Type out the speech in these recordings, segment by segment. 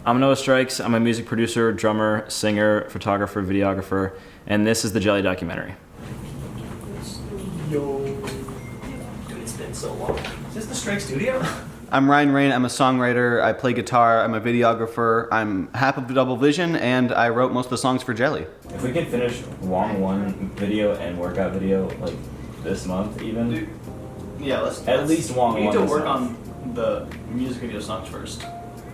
I'm Noah Strikes. I'm a music producer, drummer, singer, photographer, videographer, and this is the Jelly documentary. Yo. Dude, it's been so long. Is this the Strike Studio? I'm Ryan Rain. I'm a songwriter. I play guitar. I'm a videographer. I'm half of Double Vision, and I wrote most of the songs for Jelly. If we can finish Wong 1 video and workout video like this month even. Dude, yeah, let's at least Wong 1. We need to work on the music video songs first.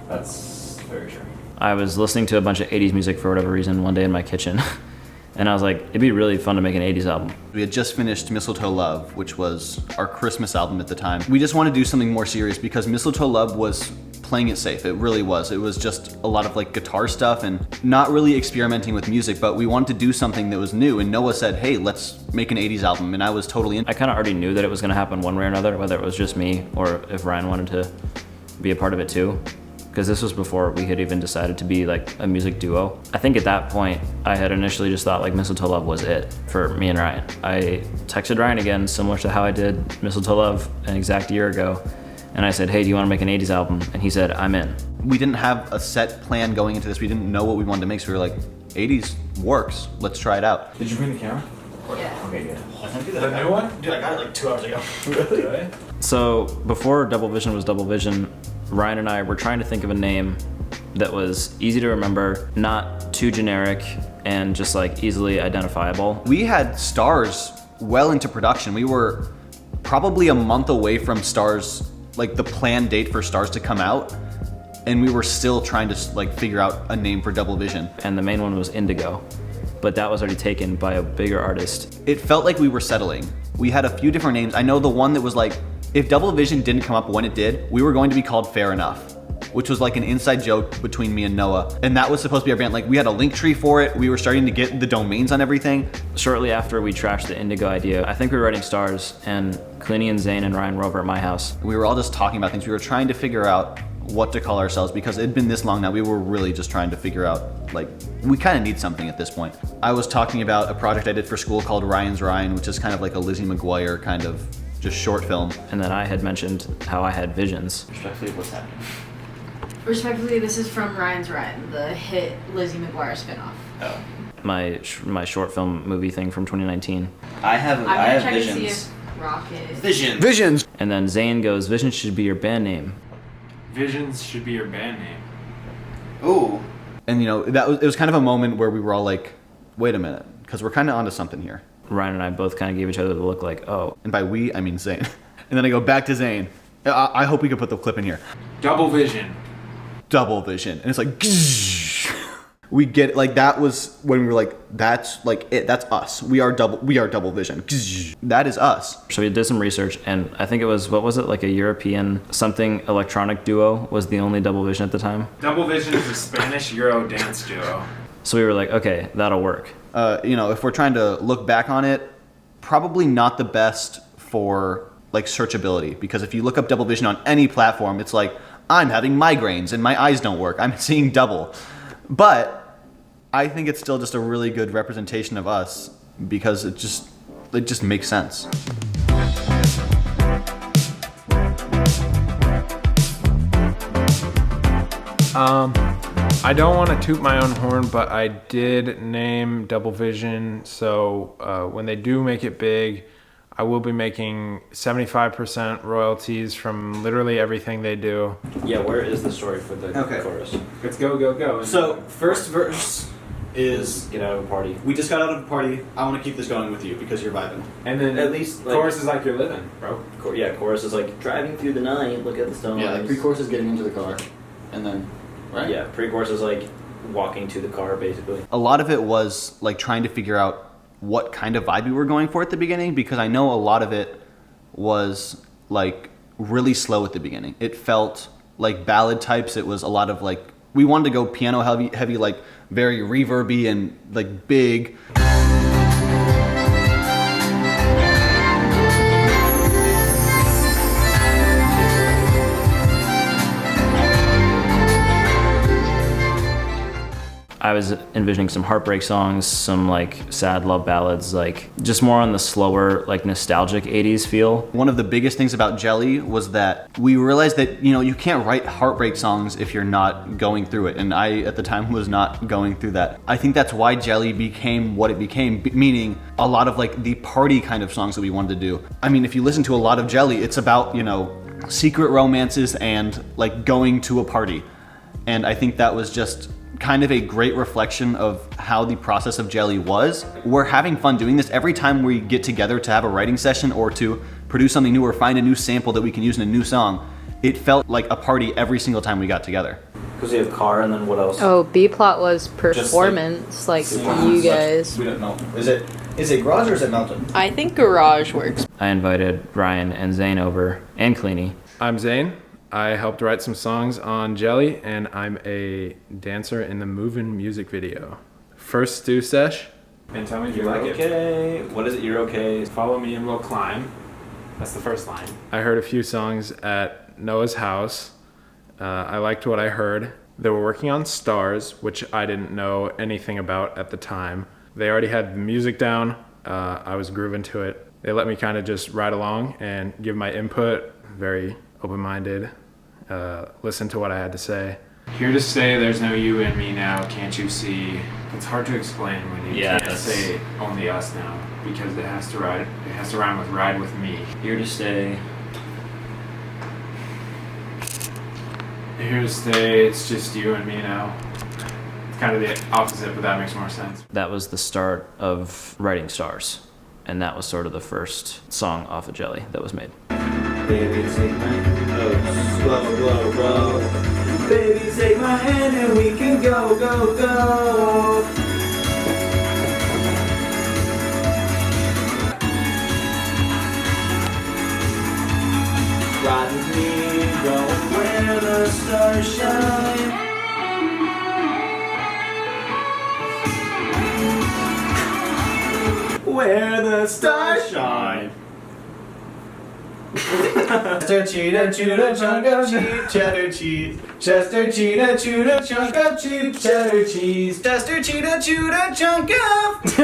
That's very true. I was listening to a bunch of 80s music for whatever reason one day in my kitchen. And I was like, it'd be really fun to make an 80s album. We had just finished Mistletoe Love, which was our Christmas album at the time. We just wanted to do something more serious because Mistletoe Love was playing it safe. It really was. It was just a lot of like guitar stuff and not really experimenting with music, but we wanted to do something that was new. And Noah said, hey, let's make an 80s album. And I was totally in. I kind of already knew that it was going to happen one way or another, whether it was just me or if Ryan wanted to be a part of it too. Because this was before we had even decided to be like a music duo. I think at that point, I had initially just thought like Mistletoe Love was it for me and Ryan. I texted Ryan again, similar to how I did Mistletoe Love an exact year ago. And I said, hey, do you want to make an 80s album? And he said, I'm in. We didn't have a set plan going into this. We didn't know what we wanted to make, so we were like, 80s works, let's try it out. Did you bring the camera? Yeah. Okay, good. The new one? Dude, I got it like 2 hours ago. Really? So before Double Vision was Double Vision, Ryan and I were trying to think of a name that was easy to remember, not too generic, and just like easily identifiable. We had Stars well into production. We were probably a month away from Stars, like the planned date for Stars to come out, and we were still trying to like figure out a name for Double Vision. And the main one was Indigo, but that was already taken by a bigger artist. It felt like we were settling. We had a few different names. I know the one that was like, if Double Vision didn't come up when it did, we were going to be called Fair Enough, which was like an inside joke between me and Noah. And that was supposed to be our band. Like we had a link tree for it. We were starting to get the domains on everything. Shortly after we trashed the Indigo idea, I think we were writing Stars, and Clooney and Zane and Ryan were over at my house. We were all just talking about things. We were trying to figure out what to call ourselves because it'd been this long now. We were really just trying to figure out, like, we kind of need something at this point. I was talking about a project I did for school called Ryan's Ryan, which is kind of like a Lizzie McGuire kind of just short film. And then I had mentioned how I had visions. Respectfully, what's happening? Respectfully, this is from Ryan's Ryan, the hit Lizzie McGuire spinoff. Oh. My short film movie thing from 2019. I have I'm gonna check to see if Rocket. Visions. And then Zane goes, Visions should be your band name. Visions should be your band name. Ooh. And you know, it was kind of a moment where we were all like, wait a minute, because we're kind of onto something here. Ryan and I both kind of gave each other the look like, oh. And by we, I mean Zane. And then I go back to Zane. I hope we could put the clip in here. Double Vision. Double Vision. And it's like, we get it. Like that was when we were like, that's like it. That's us. We are Double Vision. That is us. So we did some research, and I think it was, what was it, like a European something electronic duo was the only Double Vision at the time. Double Vision is a Spanish Euro dance duo. So we were like, okay, that'll work. You know, if we're trying to look back on it, probably not the best for like searchability, because if you look up Double Vision on any platform, it's like, I'm having migraines and my eyes don't work. I'm seeing double. But I think it's still just a really good representation of us because it just makes sense. I don't want to toot my own horn, but I did name Double Vision, so when they do make it big, I will be making 75% royalties from literally everything they do. Yeah, where is the story for the chorus? Let's go. So, first verse is, Get out of a party. we just got out of a party. I want to keep this going with you because you're vibing. And then At least, like- chorus is like you're living, bro. Yeah, chorus is like, driving through the night, look at the stars. Yeah, like pre-chorus is getting into the car. And then, right? Yeah, pre-chorus is like walking to the car, basically. A lot of it was like trying to figure out what kind of vibe we were going for at the beginning, because I know a lot of it was like really slow at the beginning. It felt like ballad types. It was a lot of like, we wanted to go piano heavy, like very reverby and like big. I was envisioning some heartbreak songs, some like sad love ballads, like just more on the slower, like nostalgic 80s feel. One of the biggest things about Jelly was that we realized that, you can't write heartbreak songs if you're not going through it. And I, at the time, was not going through that. I think that's why Jelly became what it became, meaning a lot of like the party kind of songs that we wanted to do. I mean, if you listen to a lot of Jelly, it's about, secret romances and like going to a party. And I think that was just kind of a great reflection of how the process of Jelly was. We're having fun doing this every time we get together to have a writing session or to produce something new or find a new sample that we can use in a new song. It felt like a party every single time we got together. Because we have car, and then what else? Oh, B plot was performance, like you guys. We don't know. Is it garage or is it mountain? I think garage works. I invited Ryan and Zane over, and Cleany. I'm Zane. I helped write some songs on Jelly, and I'm a dancer in the Movin' music video. First stew sesh. And tell me if you like it. Okay. What is it? You're okay. Follow me and we'll climb. That's the first line. I heard a few songs at Noah's house. I liked what I heard. They were working on Stars, which I didn't know anything about at the time. They already had the music down. I was grooving to it. They let me kind of just ride along and give my input. Very open-minded. Listen to what I had to say. Here to stay, there's no you and me now, can't you see? It's hard to explain when you can't say only us now, because it has to rhyme with ride with me. Here to stay. Here to stay, it's just you and me now. It's kind of the opposite, but that makes more sense. That was the start of writing Stars, and that was sort of the first song off of Jelly that was made. Baby, take my hand, slow, slow, slow. Baby, take my hand and we can go, go, go. Ride with me, go where the stars shine. Where the stars shine. Chester cheetah chew chunk of cheese, cheddar cheese. Chester cheetah chew chunk of cheese, cheddar cheese. Chester cheetah chew chunk of.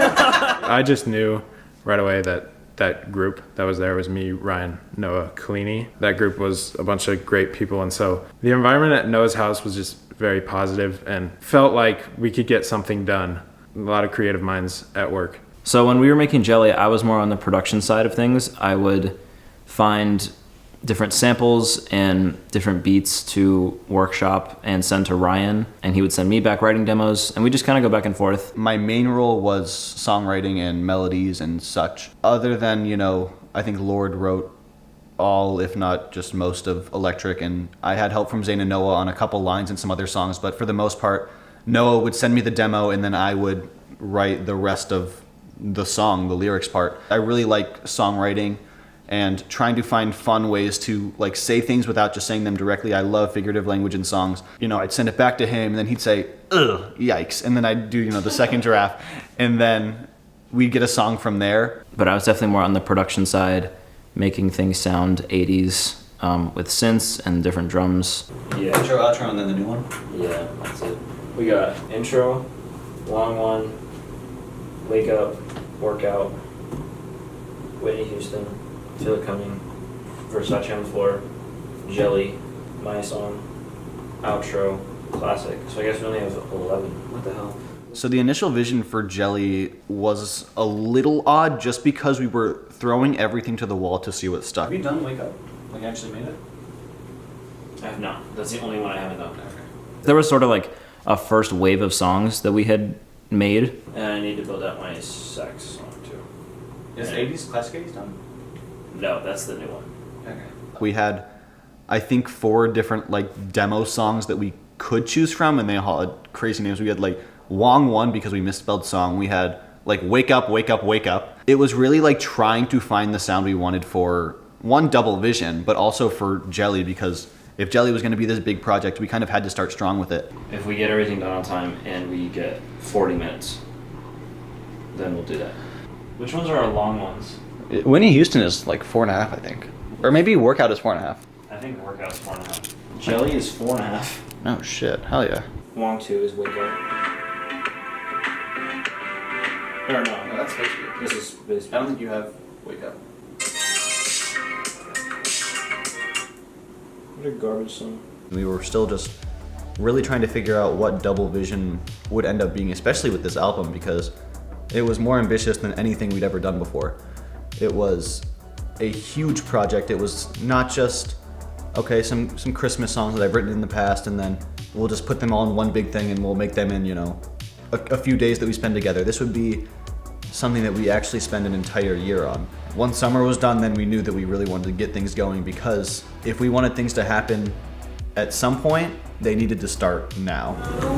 I just knew right away that group that was there was me, Ryan, Noah, Cleany. That group was a bunch of great people, and so the environment at Noah's house was just very positive and felt like we could get something done. A lot of creative minds at work. So when we were making Jelly, I was more on the production side of things. I would find different samples and different beats to workshop and send to Ryan, and he would send me back writing demos, and we just kind of go back and forth. My main role was songwriting and melodies and such. Other than, I think Lord wrote all, if not just most of Electric, and I had help from Zane and Noah on a couple lines and some other songs, but for the most part, Noah would send me the demo and then I would write the rest of the song, the lyrics part. I really like songwriting and trying to find fun ways to like say things without just saying them directly. I love figurative language in songs. I'd send it back to him and then he'd say, ugh, yikes. And then I'd do, the second draft and then we'd get a song from there. But I was definitely more on the production side, making things sound 80s with synths and different drums. Yeah. Intro, outro, and then the new one? Yeah, that's it. We got intro, long one, wake up, workout, Whitney Houston, Feel It Coming, Versace on the Floor, Jelly, my song, outro, classic. So I guess we only have 11. What the hell? So the initial vision for Jelly was a little odd just because we were throwing everything to the wall to see what stuck. Have you done Wake Up? Like actually made it? I have not. That's the only one I haven't done. Okay. There was sort of like a first wave of songs that we had made. And I need to build out my sax song too. Is 80s, classic 80s done? No, that's the new one. Okay. We had, I think, 4 different like demo songs that we could choose from, and they all had crazy names. We had like Wong One because we misspelled song. We had like Wake Up, Wake Up, Wake Up. It was really like trying to find the sound we wanted for one, Double Vision, but also for Jelly, because if Jelly was going to be this big project, we kind of had to start strong with it. If we get everything done on time and we get 40 minutes, then we'll do that. Which ones are our long ones? Whitney Houston is like 4.5, I think. Or maybe Workout is 4.5. I think Workout's 4.5. Jelly is 4.5. Oh shit, hell yeah. Wong 2 is Wake Up. Or no, No, that's Space Beat. this is Space I don't think you have Wake Up. What a garbage song. We were still just really trying to figure out what Double Vision would end up being, especially with this album, because it was more ambitious than anything we'd ever done before. It was a huge project. It was not just, okay, some Christmas songs that I've written in the past, and then we'll just put them all in one big thing and we'll make them in, you know, a few days that we spend together. This would be something that we actually spend an entire year on. Once summer was done, then we knew that we really wanted to get things going, because if we wanted things to happen at some point, they needed to start now. Oh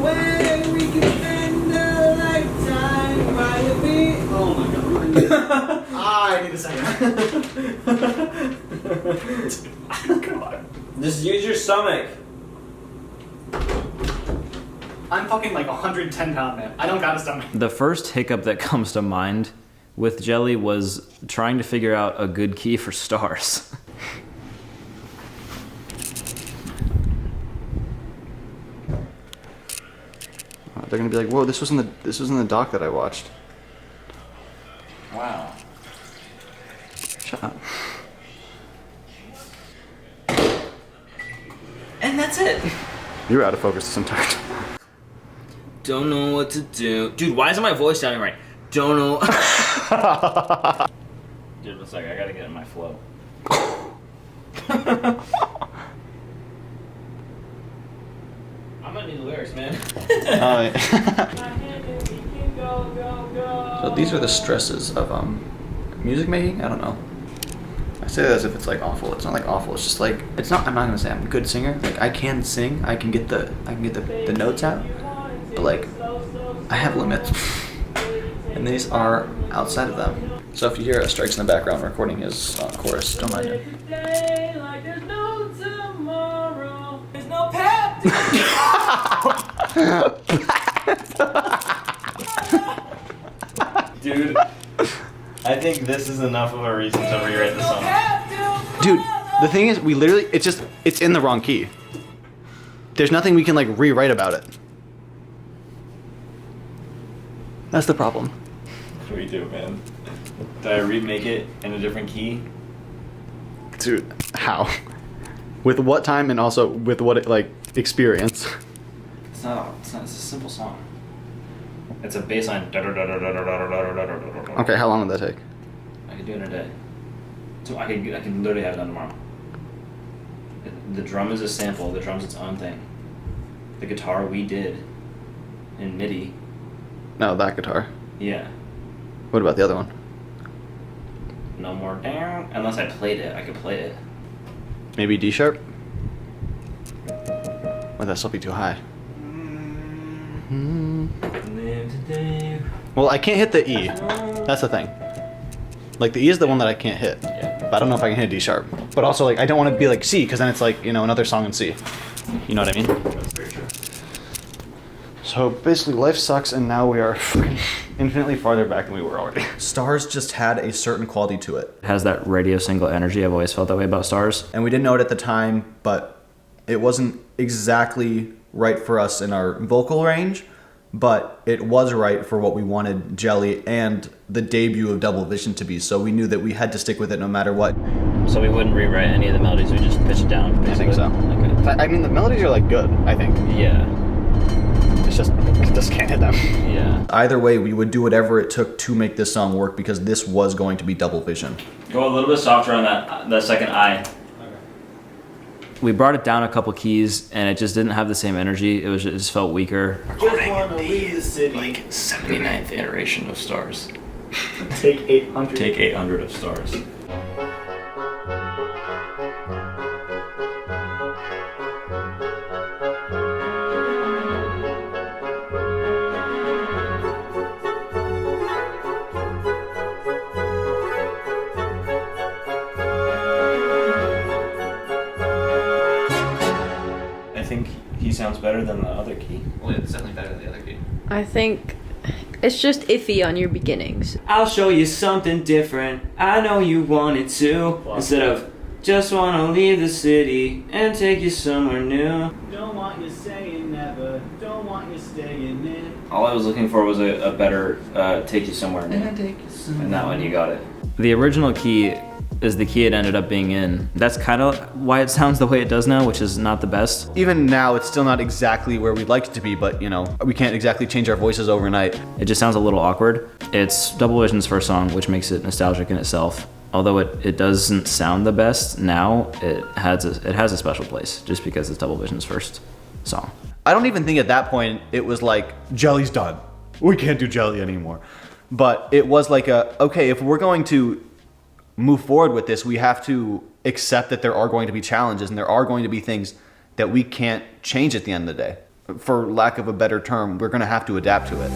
my god. I need a second. God. Just use your stomach. I'm fucking like 110 pound man. I don't got a stomach. The first hiccup that comes to mind with Jelly was trying to figure out a good key for Stars. They're gonna be like, whoa, this was in the doc that I watched. Wow. Shut up. And that's it. You were out of focus this entire time. Don't know what to do. Dude, why isn't my voice sounding right? Don't know. Dude, it's like I gotta get in my flow. I'm gonna need the lyrics, man. So these are the stresses of music making. I don't know. I say that as if it's like awful. It's not like awful. It's just like it's not. I'm not gonna say I'm a good singer. Like I can sing. I can get the notes out. But like I have limits, and these are outside of them. So if you hear Strikes in the background recording his chorus, don't mind it. Dude, I think this is enough of a reason to rewrite the song. Dude, the thing is, we literally, it's in the wrong key. There's nothing we can like rewrite about it. That's the problem. What do we do, man? Did I remake it in a different key? Dude, how? With what time and also with what experience? It's not, it's a simple song. It's a bass line. Okay, how long would that take? I could do it in a day. So I can literally have it done tomorrow. The drum is a sample. The drum's its own thing. The guitar we did in MIDI. No, that guitar. Yeah. What about the other one? No more down. Unless I played it, I could play it. Maybe D sharp? Would that still be too high? Well, I can't hit the E. That's the thing. Like, the E is the one that I can't hit. Yeah. But I don't know if I can hit D sharp. But also, like, I don't want to be like C, because then it's like, you know, another song in C. You know what I mean? That's very true. So basically, life sucks, and now we are infinitely farther back than we were already. Stars just had a certain quality to it. It has that radio single energy. I've always felt that way about Stars. And we didn't know it at the time, but it wasn't exactly right for us in our vocal range, but it was right for what we wanted Jelly and the debut of Double Vision to be, so we knew that we had to stick with it no matter what. So we wouldn't rewrite any of the melodies. We just pitch it down. Basically. I think so. Okay. I mean, the melodies are like good, I think. Yeah. It's just can't hit them. Yeah. Either way, we would do whatever it took to make this song work, because this was going to be Double Vision. Go a little bit softer on that second I. We brought it down a couple keys, and it just didn't have the same energy. It just felt weaker. Just wanna leave the city. Like 79th iteration of Stars. Take 800. Take 800 of Stars. I think he sounds better than the other key. Well, it's definitely better than the other key. I think it's just iffy on your beginnings. I'll show you something different. I know you wanted to. Instead of just wanna leave the city and take you somewhere new. Don't want you saying never. Don't want you staying in. All I was looking for was a better Take You Somewhere name. And that one, you got it. The original key is the key it ended up being in. That's kind of why it sounds the way it does now, which is not the best. Even now, it's still not exactly where we'd like it to be, but you know, we can't exactly change our voices overnight. It just sounds a little awkward. It's Double Vision's first song, which makes it nostalgic in itself. Although it doesn't sound the best now, it has a special place just because it's Double Vision's first song. I don't even think at that point it was like, Jelly's done. We can't do Jelly anymore. But it was like okay, if we're going to move forward with this, we have to accept that there are going to be challenges and there are going to be things that we can't change at the end of the day. For lack of a better term, we're gonna have to adapt to it.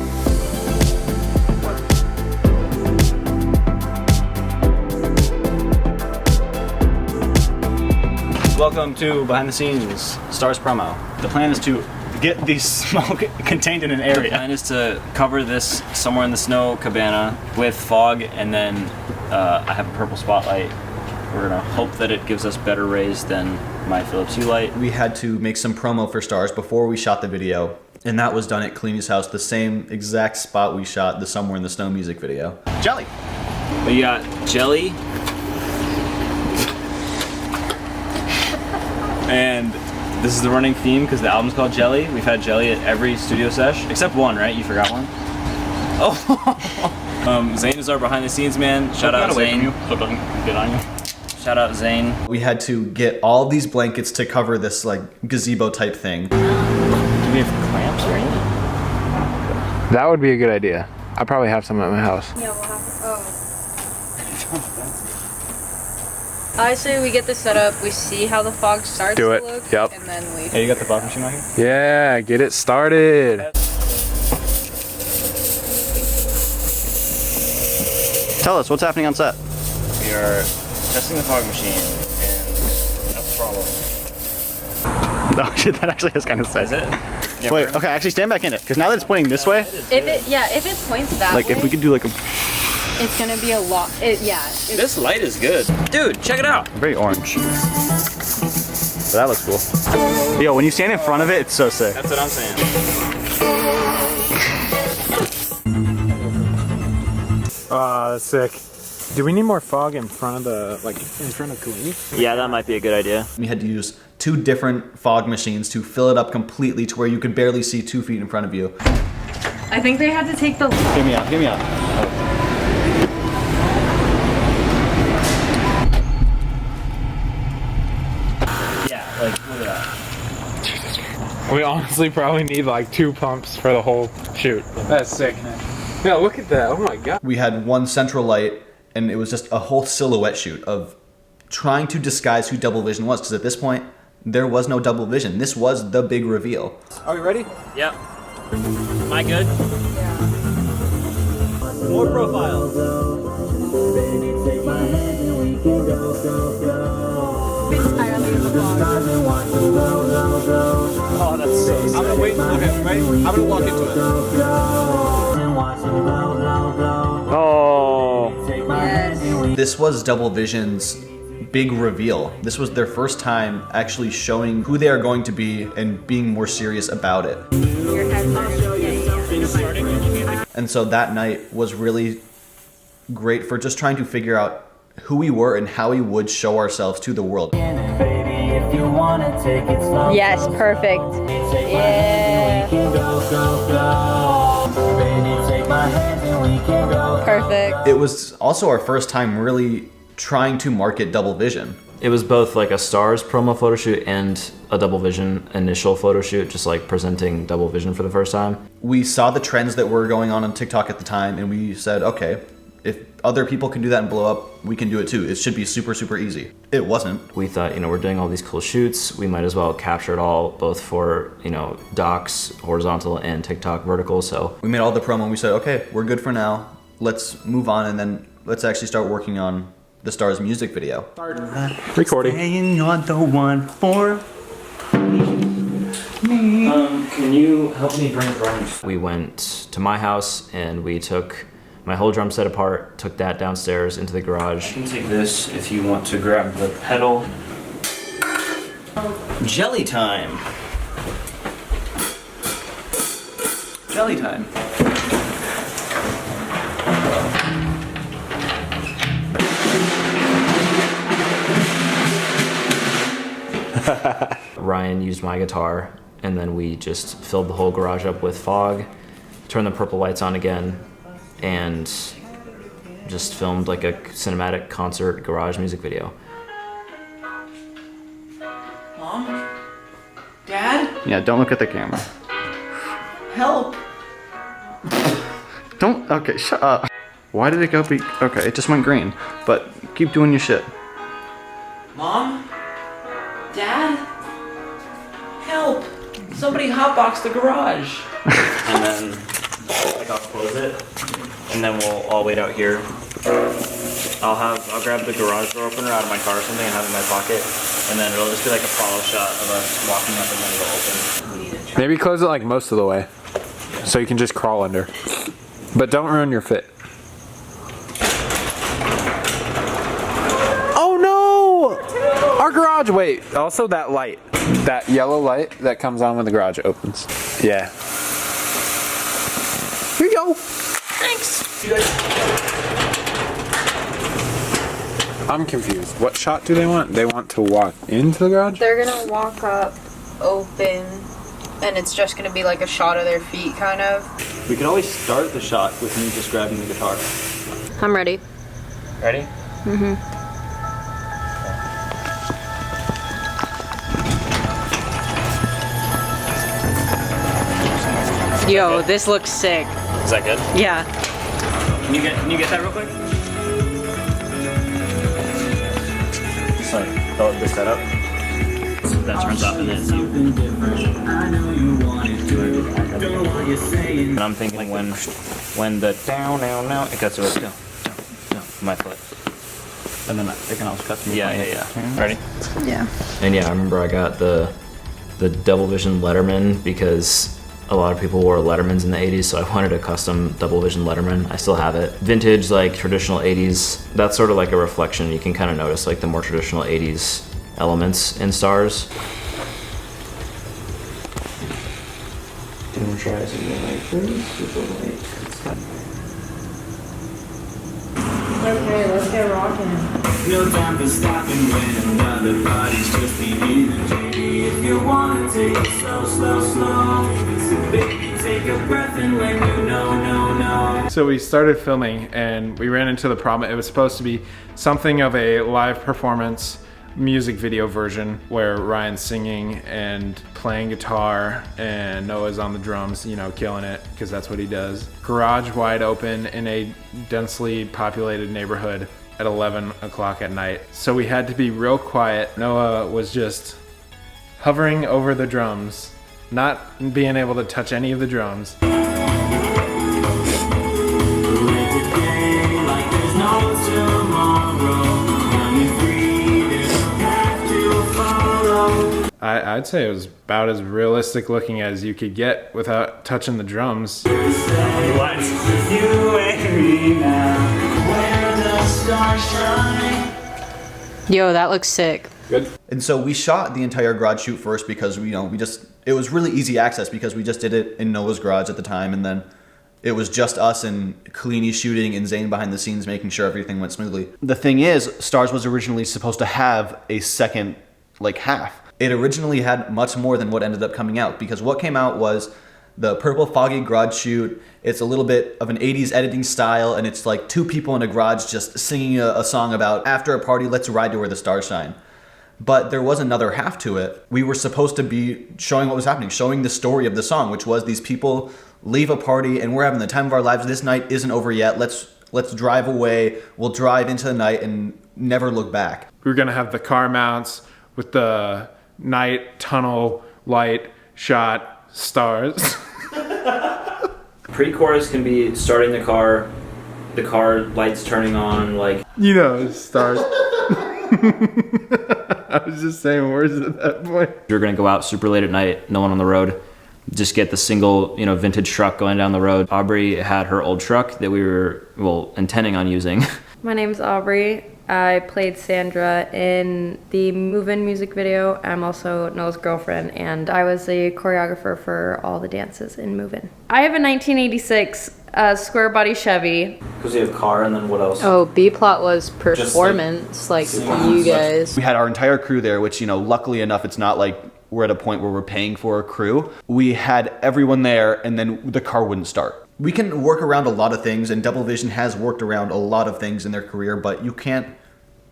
Welcome to Behind the Scenes Stars promo. The plan is to get the smoke contained in an The area. plan is to cover this somewhere in the snow cabana with fog, and then I have a purple spotlight. We're gonna hope that it gives us better rays than my Philips Hue light. We had to make some promo for Stars before we shot the video, and that was done at Cleany's house, the same exact spot we shot the Somewhere in the Snow music video. Jelly. We got Jelly. And this is the running theme because the album's called Jelly. We've had Jelly at every studio sesh, except one, right? You forgot one? Oh! Zane is our behind the scenes man. Shout out Zane. So it doesn't get on you. Shout out Zane. We had to get all these blankets to cover this like gazebo type thing. Do we have clamps or anything? That would be a good idea. I probably have some at my house. Yeah, we'll have. Oh. I say we get this set up. We see how the fog starts Do to it. look, Yep. and then we. Hey, you got the fog machine out here? Yeah, get it started. Tell us, what's happening on set? We are testing the fog machine, and that's the problem. No, shit, that actually is kind of sick. Is it? Yeah, Wait, okay, actually stand back in it, because now that it's pointing this way, If it points that like way, if we could do like a it's gonna be a lot. This light is good. Dude, check it out. very orange. So that looks cool. Yo, when you stand in front of it, it's so sick. That's what I'm saying. That's sick. Do we need more fog in front of the, like, in front of Kalini? Yeah, that might be a good idea. We had to use 2 different fog machines to fill it up completely to where you could barely see 2 feet in front of you. I think they had to take the. Hear me out, hear me out. Yeah, like, look at that. We honestly probably need like 2 pumps for the whole shoot. That's sick. Yeah, look at that. Oh my god. We had one central light, and it was just a whole silhouette shoot of trying to disguise who Double Vision was, because at this point, there was no Double Vision. This was the big reveal. Are we ready? Yep. Am I good? More profiles. Oh, that's so sick. I'm gonna wait. Okay, ready? I'm gonna walk into it. Oh. This was Double Vision's big reveal. This was their first time actually showing who they are going to be and being more serious about it. And so that night was really great for just trying to figure out who we were and how we would show ourselves to the world. Yes, perfect. Yeah. Perfect. It was also our first time really trying to market Double Vision. It was both like a Stars promo photo shoot and a Double Vision initial photo shoot, just like presenting Double Vision for the first time. We saw the trends that were going on TikTok at the time, and we said, okay, if other people can do that and blow up, we can do it too. It should be super, super easy. It wasn't. We thought, we're doing all these cool shoots. We might as well capture it all, both for, docs, horizontal, and TikTok vertical. So We made all the promo and we said, okay, we're good for now. Let's move on, and then let's actually start working on the Stars music video. Recording. Saying you're the one for can you help me bring drums? We went to my house and we took my whole drum set apart, took that downstairs into the garage. You can take this if you want to grab the pedal. Jelly time. Jelly time. Ryan used my guitar, and then we just filled the whole garage up with fog, turned the purple lights on again, and just filmed like a cinematic concert garage music video. Mom? Dad? Yeah, don't look at the camera. Help! Don't, okay, shut up. Why did it go okay, it just went green, but keep doing your shit. Mom? Dad? Help! Somebody hotbox the garage! And then like I'll close it, and then we'll all wait out here. I'll grab the garage door opener out of my car or something and have it in my pocket, and then it'll just be like a follow shot of us walking up and then it'll open. Maybe close it like most of the way, so you can just crawl under. But don't ruin your fit. Oh no! Our garage, wait, also that light. That yellow light that comes on when the garage opens. Yeah. Here you go. Thanks. I'm confused. What shot do they want? They want to walk into the garage? They're gonna walk up, open, and it's just gonna be like a shot of their feet, kind of. We can always start the shot with me just grabbing the guitar. I'm ready. Ready? Yo, this looks sick. Is that good? Yeah. Can you get that real quick? Just like the setup. So that turns off and then it's you. And I'm thinking when the down now it cuts to it. Down, my foot. And then it can also cut through. Yeah. Ready? Yeah. And yeah, I remember I got the Double Vision Letterman because a lot of people wore Lettermans in the 80s, so I wanted a custom Double Vision Letterman. I still have it. Vintage, like traditional 80s, that's sort of like a reflection. You can kind of notice like the more traditional 80s elements in Stars. Do you want to try something like this? Okay, let's get rocking. No time for stopping when another body's just beginning. Baby, if you wanna take it slow, so baby, take a breath and let you know. So we started filming and we ran into the problem. It was supposed to be something of a live performance music video version where Ryan's singing and playing guitar and Noah's on the drums, you know, killing it because that's what he does. Garage wide open in a densely populated neighborhood at 11 o'clock at night. So we had to be real quiet. Noah was just hovering over the drums, not being able to touch any of the drums. I'd say it was about as realistic looking as you could get without touching the drums. Yo, that looks sick. Good. And so we shot the entire garage shoot first because it was really easy access because we just did it in Noah's garage at the time, and then it was just us and Kalini shooting and Zane behind the scenes making sure everything went smoothly. The thing is, Stars was originally supposed to have a second half. It originally had much more than what ended up coming out because what came out was the purple foggy garage shoot. It's a little bit of an 80s editing style, and it's like two people in a garage just singing a song about after a party, let's ride to where the stars shine. But there was another half to it. We were supposed to be showing what was happening, showing the story of the song, which was these people leave a party and we're having the time of our lives. This night isn't over yet. Let's drive away. We'll drive into the night and never look back. We were gonna have the car mounts with the night tunnel light shot stars. Pre-chorus can be starting the car lights turning on, like, You know, stars. I was just saying words at that point. you're gonna go out super late at night, no one on the road, just get the single, vintage truck going down the road. Aubrey had her old truck that we were, intending on using. My name's Aubrey. I played Sandra in the Move In music video. I'm also Noah's girlfriend, and I was the choreographer for all the dances in Move In. I have a 1986 square body Chevy. Because you have car, and then what else? Oh, B-plot was performance, like you guys. We had our entire crew there, which, you know, luckily enough, it's not like we're at a point where we're paying for a crew. We had everyone there, and then the car wouldn't start. We can work around a lot of things, and Double Vision has worked around a lot of things in their career, but you can't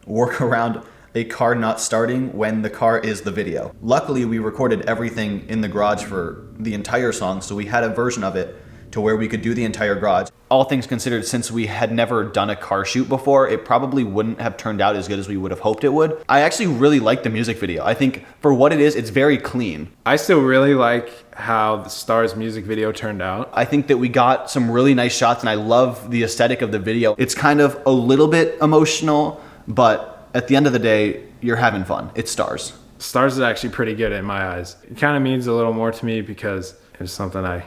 work around a car not starting when the car is the video. Luckily, we recorded everything in the garage for the entire song, so we had a version of it to where we could do the entire garage. All things considered, since we had never done a car shoot before, it probably wouldn't have turned out as good as we would have hoped it would. I actually really like the music video. I think for what it is, it's very clean. I still really like how the Stars music video turned out. I think that we got some really nice shots, and I love the aesthetic of the video. It's kind of a little bit emotional, but at the end of the day, you're having fun. It's Stars. Stars is actually pretty good in my eyes. It kind of means a little more to me because it's something I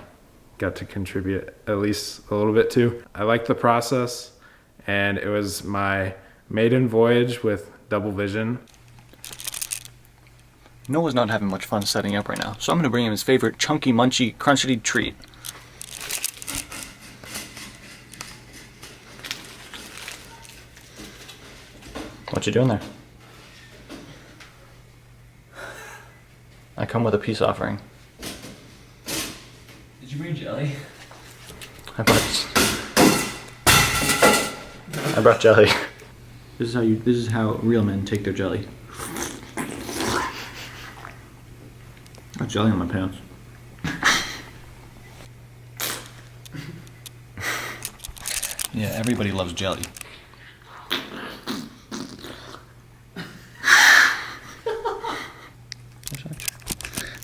got to contribute at least a little bit to. I liked the process, and it was my maiden voyage with Double Vision. Noah's not having much fun setting up right now, so I'm gonna bring him his favorite chunky, munchy, crunchy treat. What you doing there? I come with a peace offering. Did you bring jelly? I brought jelly. This is how real men take their jelly. Got jelly on my pants. Yeah, everybody loves jelly.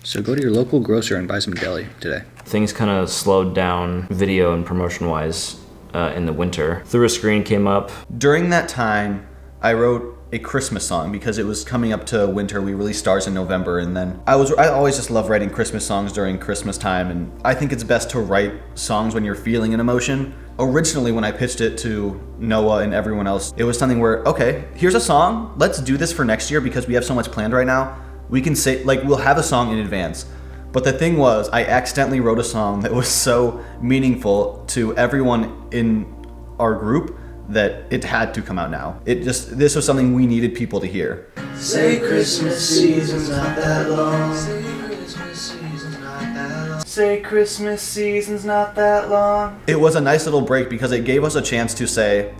So go to your local grocer and buy some jelly today. Things kind of slowed down video and promotion wise in the winter. Through a Screen came up. During that time, I wrote a Christmas song because it was coming up to winter. We released Stars in November, and then I always just love writing Christmas songs during Christmas time, and I think it's best to write songs when you're feeling an emotion. Originally, when I pitched it to Noah and everyone else, it was something where, okay, here's a song, let's do this for next year because we have so much planned right now. We can say, like, we'll have a song in advance. But the thing was, I accidentally wrote a song that was so meaningful to everyone in our group that it had to come out now. This was something we needed people to hear. Say Christmas season's not that long. Say Christmas season's not that long. Say Christmas season's not that long. It was a nice little break because it gave us a chance to say,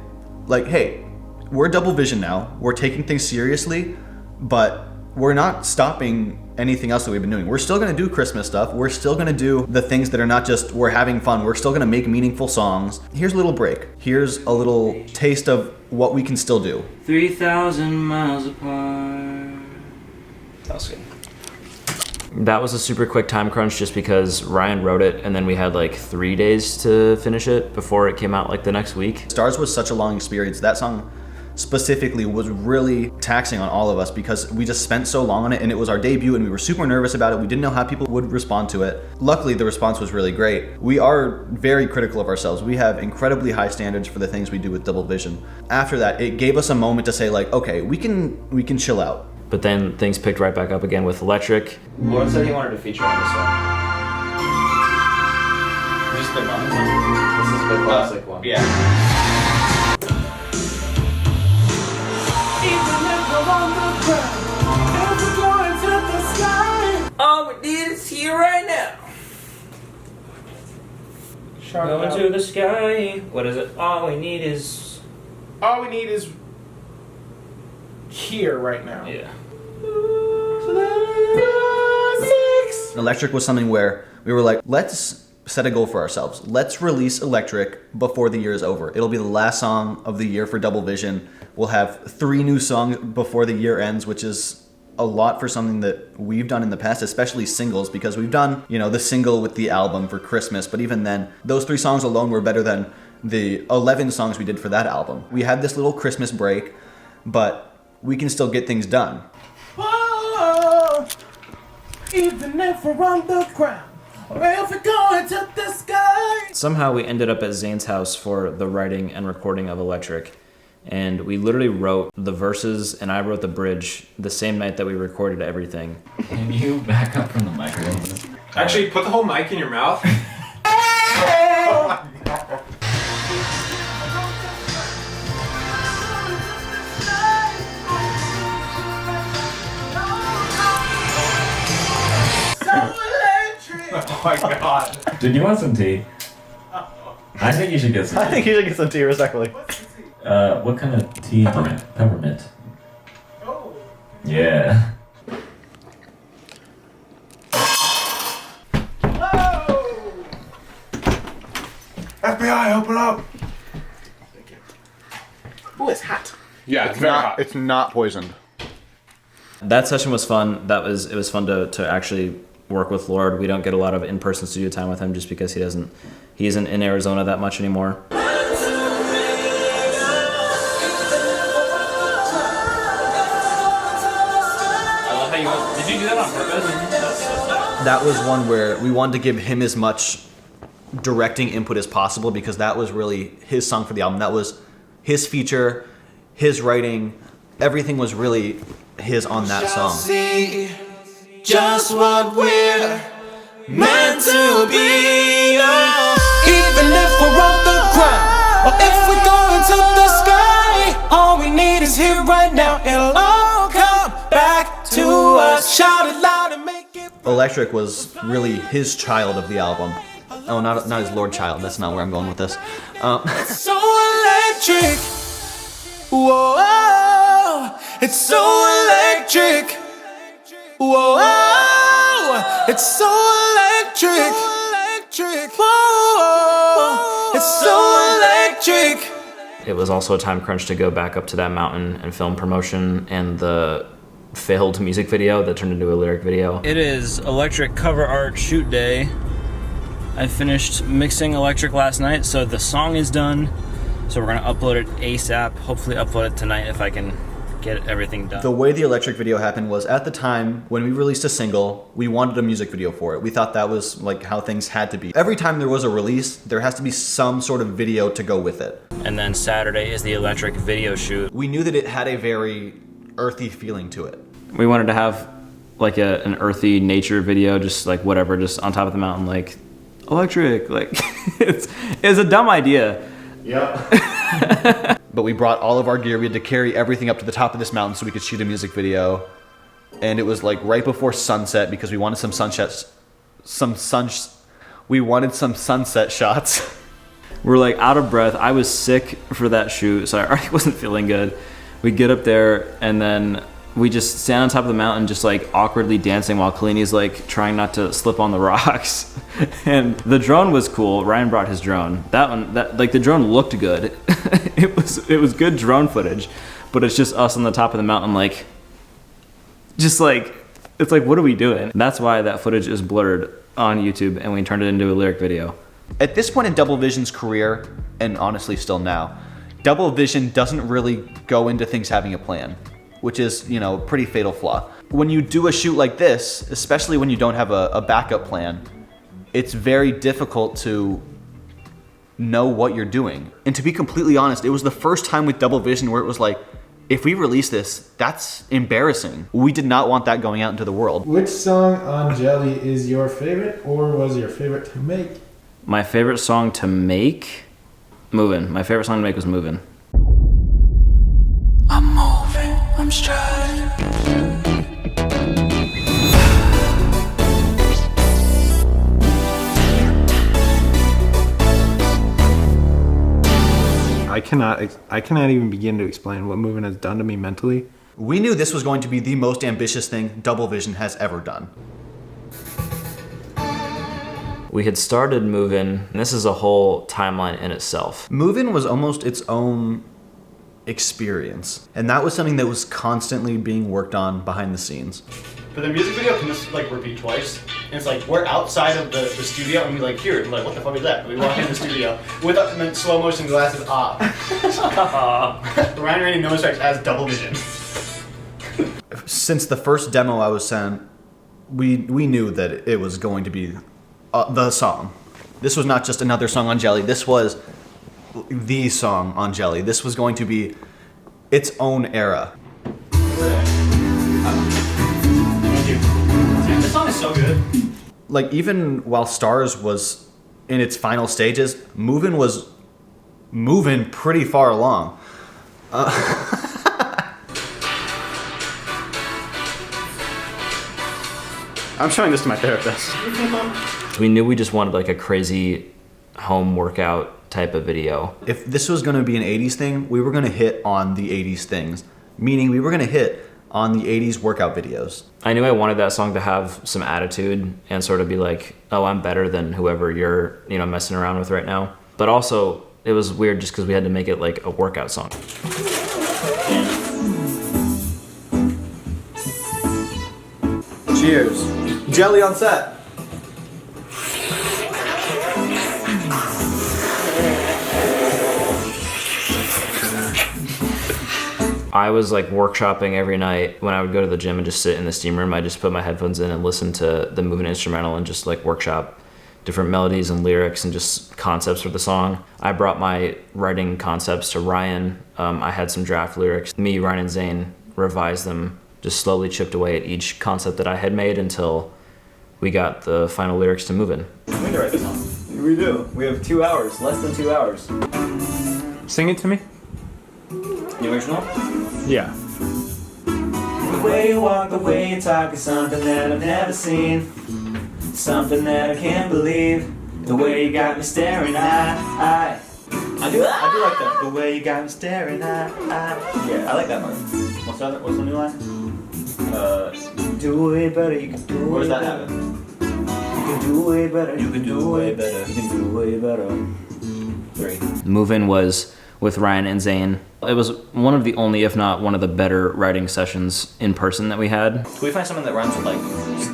like, hey, we're Double Vision now. We're taking things seriously, but we're not stopping anything else that we've been doing. We're still gonna do Christmas stuff. We're still gonna do the things that are not just we're having fun. We're still gonna make meaningful songs. Here's a little break. Here's a little taste of what we can still do. 3,000 miles apart. That was good. That was a super quick time crunch just because Ryan wrote it and then we had like 3 days to finish it before it came out like the next week. Stars was such a long experience. That song specifically was really taxing on all of us because we just spent so long on it, and it was our debut and we were super nervous about it. We didn't know how people would respond to it. Luckily, the response was really great. We are very critical of ourselves. We have incredibly high standards for the things we do with Double Vision. After that, it gave us a moment to say, like, okay, we can chill out. But then things picked right back up again with Electric. Lauren said he wanted to feature on this one. Just the one. This is the classic one. Yeah. All we need is here right now. Going to the sky. What is it? All we need is here right now. yeah. Electric was something where we were like, let's set a goal for ourselves. Let's release Electric before the year is over. It'll be the last song of the year for Double Vision. We'll have 3 new songs before the year ends, which is a lot for something that we've done in the past, especially singles, because we've done, you know, the single with the album for Christmas, but even then, those 3 songs alone were better than the 11 songs we did for that album. We had this little Christmas break, but we can still get things done. Whoa, even if we're on the ground, or if we're going to the sky. Somehow we ended up at Zane's house for the writing and recording of Electric. And we literally wrote the verses and I wrote the bridge the same night that we recorded everything. Can you back up from the microphone? Actually, put the whole mic in your mouth. Oh my god. Did you want some tea? I think you should get some tea. I think you should get some tea, respectfully. What kind of tea? Peppermint. Oh. Yeah. FBI, open up! Ooh, it's hot. Yeah, it's very hot. It's not poisoned. That session was fun. It was fun to actually work with Lord. We don't get a lot of in-person studio time with him just because he isn't in Arizona that much anymore. Did you do that on purpose? That was one where we wanted to give him as much directing input as possible because that was really his song for the album. That was his feature, his writing. Everything was really his on that song. See just what we're meant to be. Even if we're on the ground or if we're going to the sky, all we need is here right now. It'll all come back to us. Shout it loud and make it. Electric was really his child of the album. Oh, not his Lord child. That's not where I'm going with this. It's so electric. Whoa, it's so electric. Whoa, it's so electric. Whoa, it's so electric. It was also a time crunch to go back up to that mountain and film promotion and the failed music video that turned into a lyric video. It is Electric cover art shoot day. I finished mixing Electric last night, so the song is done. So we're gonna upload it ASAP, hopefully upload it tonight if I can get everything done. The way the Electric video happened was at the time when we released a single, we wanted a music video for it. We thought that was like how things had to be. Every time there was a release, there has to be some sort of video to go with it. And then Saturday is the Electric video shoot. We knew that it had a very earthy feeling to it. We wanted to have like an earthy nature video, just like whatever, just on top of the mountain, like Electric, like it's a dumb idea. Yeah. But we brought all of our gear. We had to carry everything up to the top of this mountain so we could shoot a music video. And it was like right before sunset because we wanted some sunset shots. We're like out of breath. I was sick for that shoot, so I already wasn't feeling good. We get up there and then we just stand on top of the mountain just like awkwardly dancing while Kalini's like trying not to slip on the rocks. And the drone was cool. Ryan brought his drone. The drone looked good. It was good drone footage, but it's just us on the top of the mountain like it's like what are we doing? That's why that footage is blurred on YouTube and we turned it into a lyric video. At this point in Double Vision's career, and honestly still now, Double Vision doesn't really go into things having a plan, which is, a pretty fatal flaw. When you do a shoot like this, especially when you don't have a backup plan, it's very difficult to know what you're doing. And to be completely honest, it was the first time with Double Vision where it was like, if we release this, that's embarrassing. We did not want that going out into the world. Which song on Jelly is your favorite or was your favorite to make? My favorite song to make? Movin'. My favorite song to make was Movin'. I'm moving, I'm striding. I cannot even begin to explain what Movin' has done to me mentally. We knew this was going to be the most ambitious thing Double Vision has ever done. We had started Movin', and this is a whole timeline in itself. Movin' was almost its own experience, and that was something that was constantly being worked on behind the scenes. But the music video can just like repeat twice. And it's like we're outside of the studio and we like hear it. And we're like, what the fuck is that? And we walk in the studio with and then slow motion glasses off. Ryan Rainey No Strikes as Double Vision. Since the first demo I was sent, we knew that it was going to be the song. This was not just another song on Jelly. This was the song on Jelly. This was going to be its own era. Thank you. Dude, this song is so good. Like, even while Stars was in its final stages, Movin' was moving pretty far along. I'm showing this to my therapist. We knew we just wanted like a crazy home workout type of video. If this was going to be an 80s thing, we were going to hit on the 80s things, meaning we were going to hit on the 80s workout videos. I knew I wanted that song to have some attitude and sort of be like, oh, I'm better than whoever you're, messing around with right now. But also, it was weird just because we had to make it like a workout song. Cheers. Jelly on set. I was like workshopping every night when I would go to the gym and just sit in the steam room. I just put my headphones in and listen to the Movin' instrumental and just like workshop different melodies and lyrics and just concepts for the song. I brought my writing concepts to Ryan. I had some draft lyrics. Me, Ryan, and Zane revised them, just slowly chipped away at each concept that I had made until we got the final lyrics to Movin'. We can write this song. We do. We have 2 hours, less than 2 hours. Sing it to me. The original? Yeah. The way you walk, the way you talk is something that I've never seen. Something that I can't believe. The way you got me staring, I do like that. The way you got me staring, Yeah, I like that part. What's the new line? You can do way better, you can do way better. Where does that happen? You can do way better, you can do way better, you can do way better. 3. Movin' was with Ryan and Zane. It was one of the only, if not one of the better writing sessions in person that we had. Can we find something that rhymes with like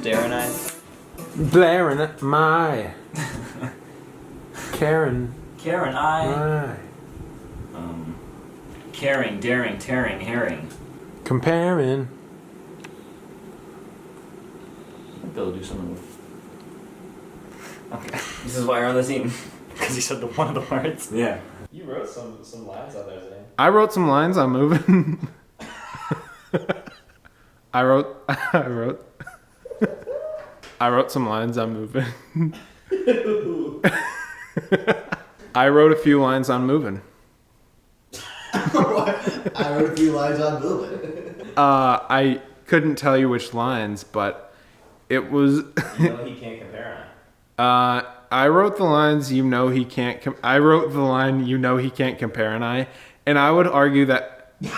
staring at? Blaring at my Karen. Karen, caring, daring, tearing, herring. Comparing. They'll do something with. Okay. This is why you're on the team. Because you said one of the words. Yeah. You wrote some lines out there, Zane. I wrote some lines on Movin'. I wrote some lines on Movin'. I wrote a few lines on Movin'. I wrote a few lines on Movin'. I couldn't tell you which lines, but it was. He can't compare I wrote the lines, he can't. I wrote the line, he can't compare an eye, and I would argue that. We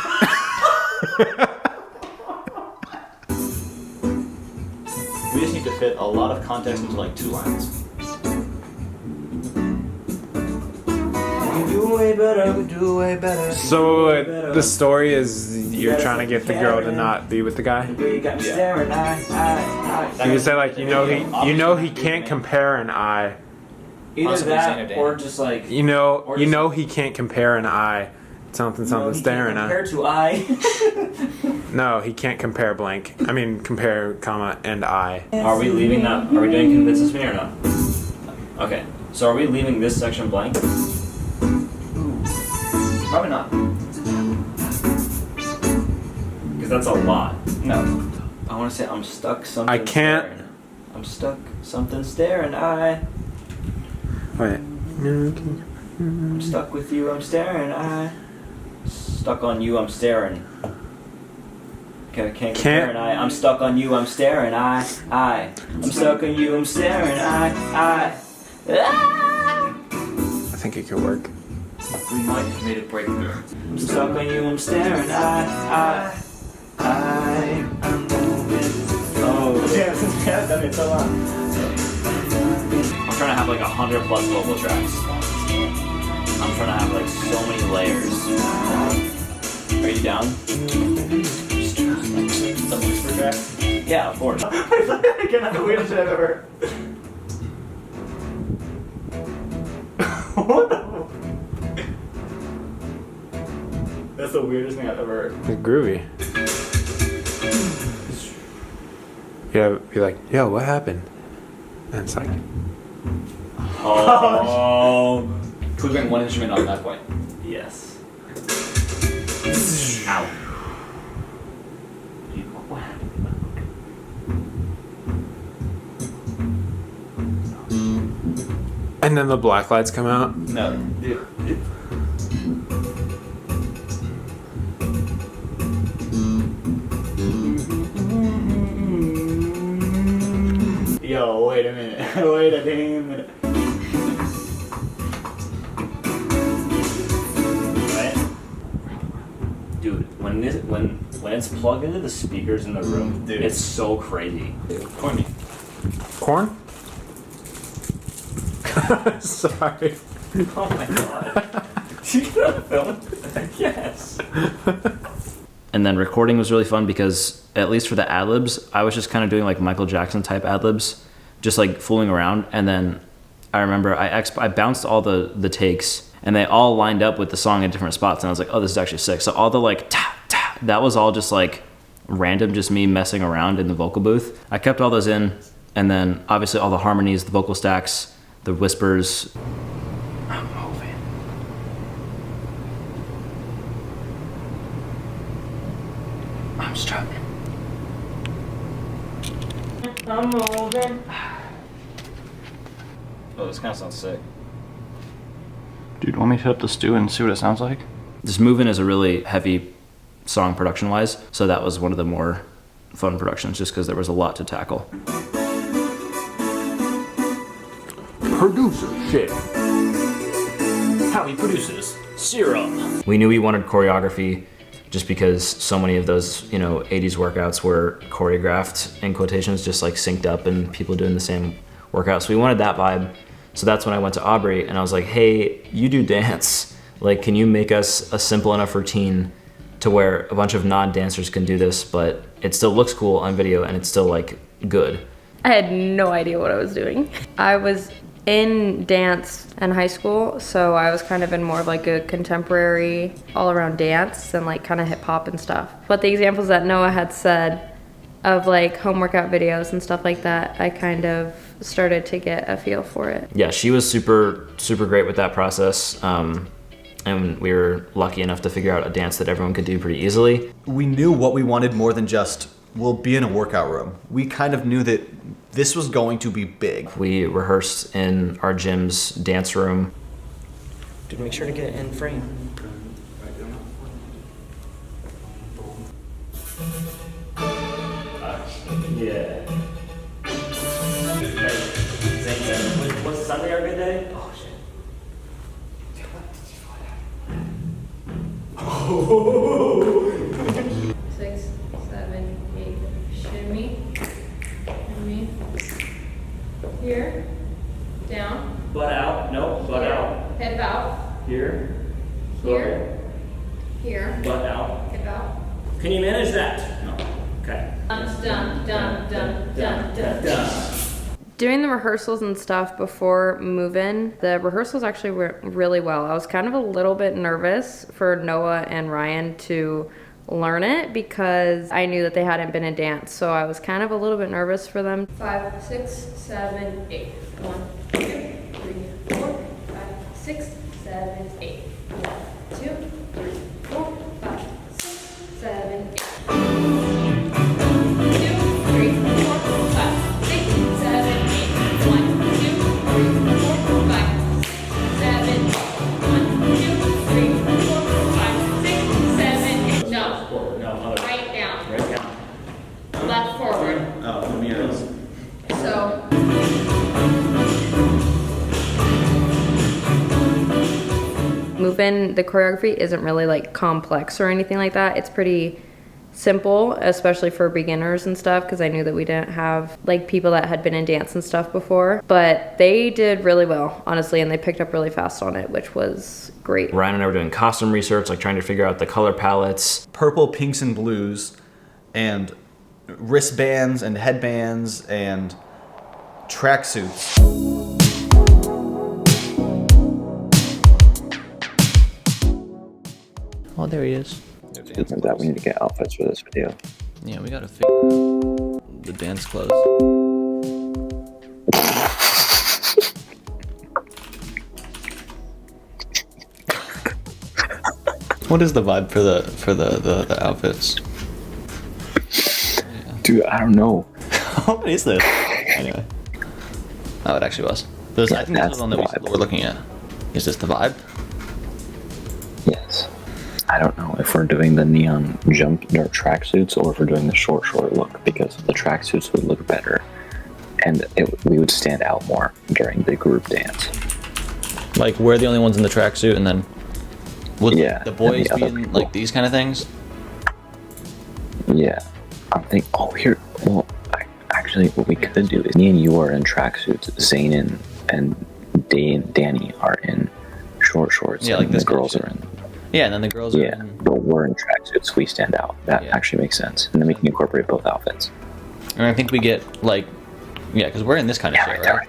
just need to fit a lot of context into like 2 lines. Do way better, do way better. So the story is you're trying to get the girl to not be with the guy. You got me staring, You can say like he can't compare an eye. Either that or just like he can't compare an eye. Something staring at. Compared to I. No, he can't compare blank. I mean compare comma and I. Are we leaving that? Are we doing convinces me or no? Okay, so are we leaving this section blank? Probably not. Because that's a lot. No. I want to say I'm stuck something. I can't. Staring. I'm stuck something staring. Wait. I'm stuck with you. I'm staring. Stuck on you. I'm staring. Can't compare an eye. I'm stuck on you. I'm staring. I'm stuck on you. I'm staring. I think it could work. We might have made a breakthrough. I'm stuck on you. I'm staring. I'm moving. Oh, damn! I've done it so long. I'm trying to have like 100+ vocal tracks. I'm trying to have like so many layers. Are you down? Some whisper tracks. Yeah, of course. Again, that's the weirdest shit I've ever heard. What the? That's the weirdest thing I've ever heard. It's groovy. Yeah, be like, yo, what happened? And it's like, oh. Could we bring one instrument on that point? Yes. Ow. What happened? And then the black lights come out. No, dude. Yo, wait a minute. Wait a damn minute. Right? Dude, when it's plugged into the speakers in the room, Dude. it's so crazy. Corny. Corn? Sorry. Oh my god. You gonna film? Yes. And then recording was really fun because, at least for the ad-libs, I was just kind of doing like Michael Jackson type ad-libs, just like fooling around. And then I remember I bounced all the takes, and they all lined up with the song at different spots. And I was like, oh, this is actually sick. So all the like ta ta, that was all just like random, just me messing around in the vocal booth. I kept all those in, and then obviously all the harmonies, the vocal stacks, the whispers. I'm moving. I'm struggling. I'm moving. Oh, this kind of sounds sick. Dude, want me to hit up the stew and see what it sounds like? This Movin' is a really heavy song production-wise, so that was one of the more fun productions just because there was a lot to tackle. Producer shit. Howdy producers, Serum. We knew we wanted choreography just because so many of those, 80s workouts were choreographed, in quotations, just like synced up and people doing the same workouts. So we wanted that vibe. So that's when I went to Aubrey and I was like, hey, you do dance. Like, can you make us a simple enough routine to where a bunch of non-dancers can do this, but it still looks cool on video and it's still like good. I had no idea what I was doing. I was in dance in high school, so I was kind of in more of like a contemporary all-around dance and like kind of hip hop and stuff. But the examples that Noah had said of like home workout videos and stuff like that, I kind of started to get a feel for it. Yeah, she was super, super great with that process. And we were lucky enough to figure out a dance that everyone could do pretty easily. We knew what we wanted more than just, we'll be in a workout room. We kind of knew that this was going to be big. We rehearsed in our gym's dance room. Dude, make sure to get in frame. Yeah. Was Sunday our good day? Oh shit. 6, 7, 8, shimmy, shimmy, here, down, Butt out. No, butt out. hip out, Here. here, here, Butt out. hip out. Can you manage that? No. Okay. Done. Doing the rehearsals and stuff before move-in, the rehearsals actually went really well. I was kind of a little bit nervous for Noah and Ryan to learn it because I knew that they hadn't been in dance, so I was kind of a little bit nervous for them. 5, 6, 7, 8. 1, 2, 3, 4, 5, 6, 7, 8. 1, 2, 3, 4, 5, 6, 7, 8. 'Move-In, the choreography isn't really like complex or anything like that. It's pretty simple, especially for beginners and stuff, because I knew that we didn't have like people that had been in dance and stuff before. But they did really well, honestly, and they picked up really fast on it, which was great. Ryan and I were doing costume research, like trying to figure out the color palettes. Purple, pinks, and blues, and wristbands and headbands and tracksuits. Oh, there he is. Turns out we need to get outfits for this video. Yeah, we gotta figure out the dance clothes. What is the vibe for the outfits? Dude, I don't know. What is this? Anyway. Oh, it actually was. I think this was the one that we're looking at. Is this the vibe? Yes. I don't know if we're doing the neon jump or tracksuits or if we're doing the short look, because the tracksuits would look better and we would stand out more during the group dance. Like, we're the only ones in the tracksuit, and then would the boys the be other in like these kind of things? Yeah. I'm thinking, actually, what we could do is me and you are in tracksuits, Zayn and Danny are in short shorts, Yeah, like and this the girls are in. Yeah, and then the girls are in... but we're in tracksuits, we stand out. That actually makes sense. And then we can incorporate both outfits. And I think we get, like... Yeah, because we're in this kind of shit, right?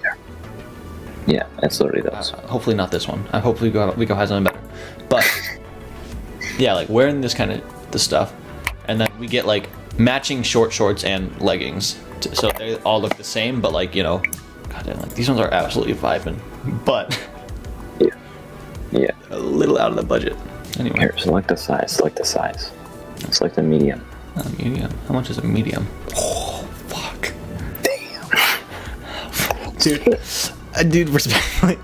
Yeah, it's literally those. Hopefully not this one. Hopefully we go have something better. But, yeah, like, we're in this kind of this stuff. And then we get, like, matching short shorts and leggings. So they all look the same, but, like, you know... Goddamn, like, these ones are absolutely vibing. But... Yeah. A little out of the budget. Anyway. Here, select a size. Select a medium. Medium. How much is a medium? Oh, fuck. Damn. Dude, respectfully,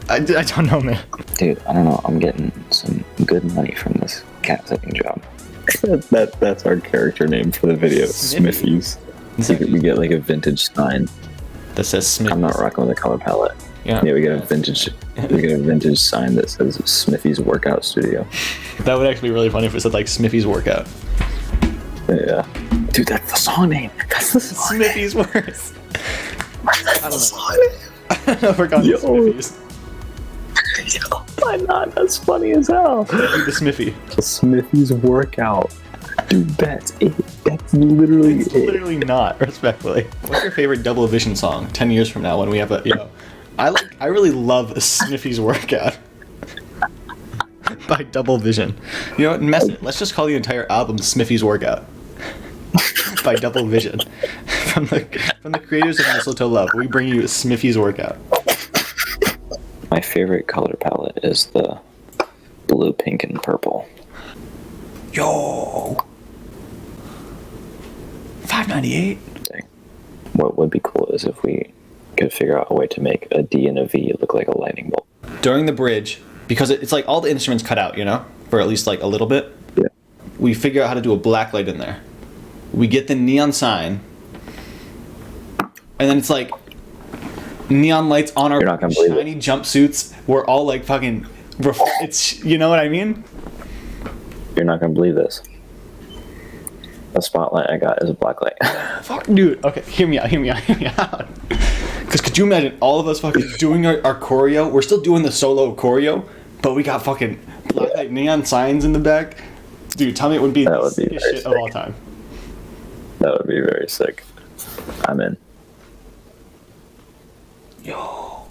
I don't know, man. Dude, I don't know. I'm getting some good money from this cat sitting job. That's our character name for the video. Smithies. We get like a vintage sign that says Smithies. I'm not rocking with the color palette. Yeah, we get a vintage sign that says Smithy's Workout Studio. That would actually be really funny if it said like Smithy's Workout. Yeah. Dude, that's the song name. That's the song Smithy's name. Works. That's the song name. I don't know if we're calling it Smithy's. Yo, why not? That's funny as hell. The Smithy. Smithy's Workout. Dude, that's it. That's literally it's literally not, respectfully. What's your favorite Double Vision song 10 years from now when we have a, you know... I really love Smithy's Workout by Double Vision. You know what? Mess it. Let's just call the entire album Smithy's Workout by Double Vision. From the creators of Mistletoe Love, we bring you Smithy's Workout. My favorite color palette is the blue, pink, and purple. Yo! $5.98. What would be cool is if we could figure out a way to make a D and a V look like a lightning bolt. During the bridge, because it's like all the instruments cut out, you know, for at least like a little bit. Yeah. We figure out how to do a black light in there. We get the neon sign, and then it's like neon lights on our shiny jumpsuits. We're all like fucking. It's, you know what I mean? You're not gonna believe this. The spotlight I got is a black light. Fuck, dude. Okay, hear me out. Because could you imagine all of us fucking doing our choreo? We're still doing the solo choreo, but we got fucking black light neon signs in the back. Dude, tell me it would be the sickest shit of all time. That would be very sick. I'm in. Yo.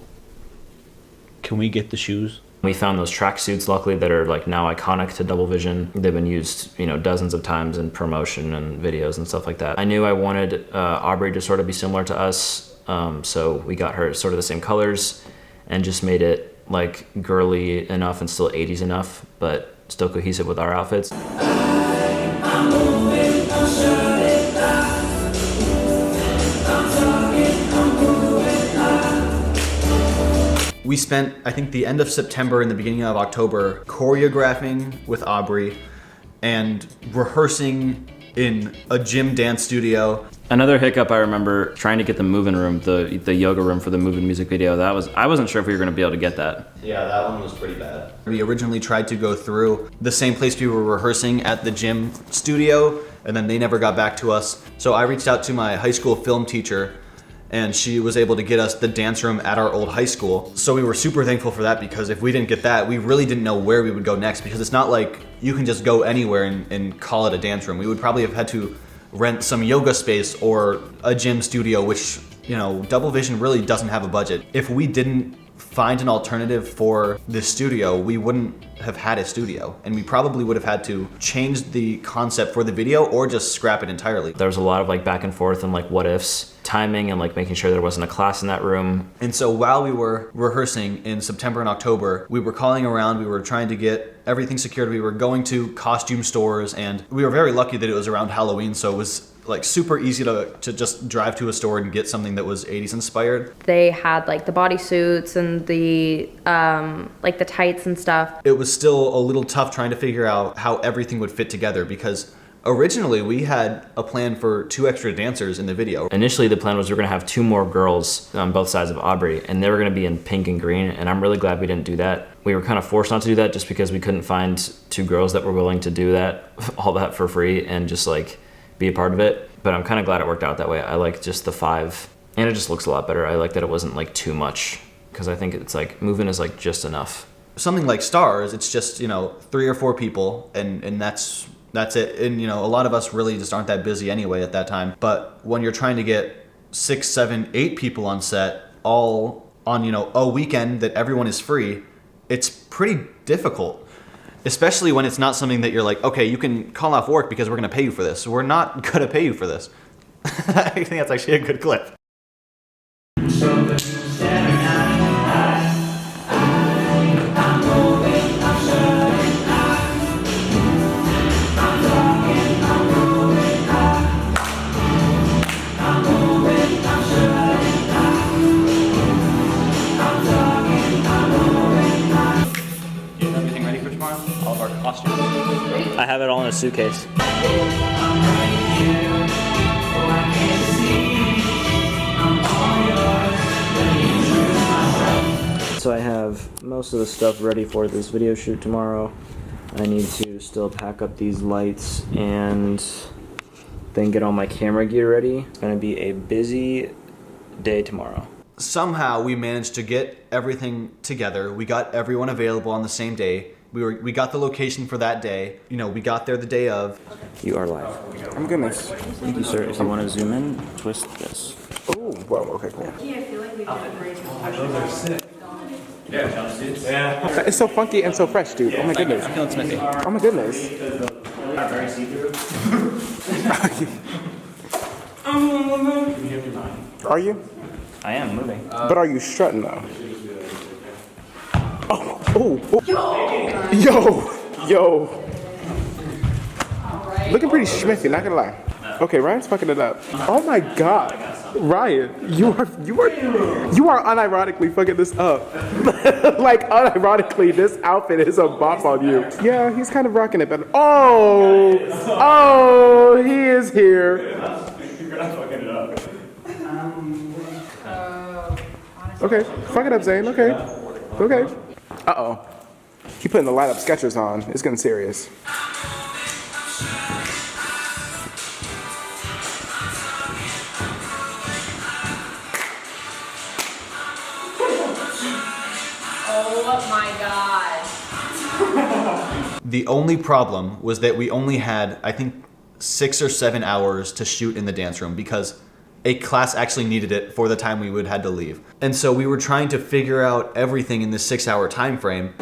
Can we get the shoes? We found those tracksuits, luckily, that are like now iconic to Double Vision. They've been used, you know, dozens of times in promotion and videos and stuff like that. I knew I wanted Aubrey to sort of be similar to us, so we got her sort of the same colors and just made it like girly enough and still 80s enough, but still cohesive with our outfits. We spent, I think, the end of September and the beginning of October choreographing with Aubrey and rehearsing in a gym dance studio. Another hiccup, I remember trying to get the move-in room, the yoga room for the move-in music video. I wasn't sure if we were gonna be able to get that. Yeah, that one was pretty bad. We originally tried to go through the same place we were rehearsing at the gym studio, and then they never got back to us. So I reached out to my high school film teacher, and she was able to get us the dance room at our old high school. So we were super thankful for that, because if we didn't get that, we really didn't know where we would go next, because it's not like you can just go anywhere and call it a dance room. We would probably have had to rent some yoga space or a gym studio, which, you know, Double Vision really doesn't have a budget. If we didn't find an alternative for this studio, we wouldn't have had a studio, and we probably would have had to change the concept for the video or just scrap it entirely. There was a lot of like back and forth and like what ifs, timing, and like making sure there wasn't a class in that room. And so while we were rehearsing in September and October, we were calling around, we were trying to get everything secured, we were going to costume stores, and we were very lucky that it was around Halloween, so it was like super easy to just drive to a store and get something that was 80s inspired. They had like the bodysuits and the like the tights and stuff. It was still a little tough trying to figure out how everything would fit together, because originally we had a plan for 2 extra dancers in the video. Initially the plan was we were gonna have 2 more girls on both sides of Aubrey, and they were gonna be in pink and green, and I'm really glad we didn't do that. We were kind of forced not to do that just because we couldn't find 2 girls that were willing to do that, all that for free, and just like be a part of it. But I'm kind of glad it worked out that way. I like just the 5, and it just looks a lot better. I like that it wasn't like too much, because I think it's like moving is like just enough. Something like Stars, it's just, 3 or 4 people, and that's it. And a lot of us really just aren't that busy anyway at that time. But when you're trying to get 6, 7, 8 people on set, all on a weekend that everyone is free, it's pretty difficult. Especially when it's not something that you're like, okay, you can call off work because we're gonna pay you for this. We're not gonna pay you for this. I think that's actually a good clip. I have it all in a suitcase. So I have most of the stuff ready for this video shoot tomorrow. I need to still pack up these lights and then get all my camera gear ready. It's gonna be a busy day tomorrow. Somehow we managed to get everything together. We got everyone available on the same day. We got the location for that day. We got there the day of. You are live. I'm goodness. Thank you, sir. If you want to zoom in, twist this. Oh, well, okay, cool. Yeah. It's so funky and so fresh, dude. Oh my goodness. I'm feeling smithy. Oh my goodness. Not very see-through. Are you? I am moving. But are you strutting though? Oh. Yo. Looking pretty schmithy, not gonna lie. Okay, Ryan's fucking it up. Oh my god. Ryan, you are unironically fucking this up. Like unironically, this outfit is a bop on you. Yeah, he's kind of rocking it, but oh, he is here. You're not fucking it up. Okay, fuck it up, Zane. Okay. Uh-oh. He putting the light up Skechers on. It's getting serious. Oh my god. The only problem was that we only had, I think, 6 or 7 hours to shoot in the dance room because a class actually needed it for the time we would had to leave. And so we were trying to figure out everything in this 6-hour time frame.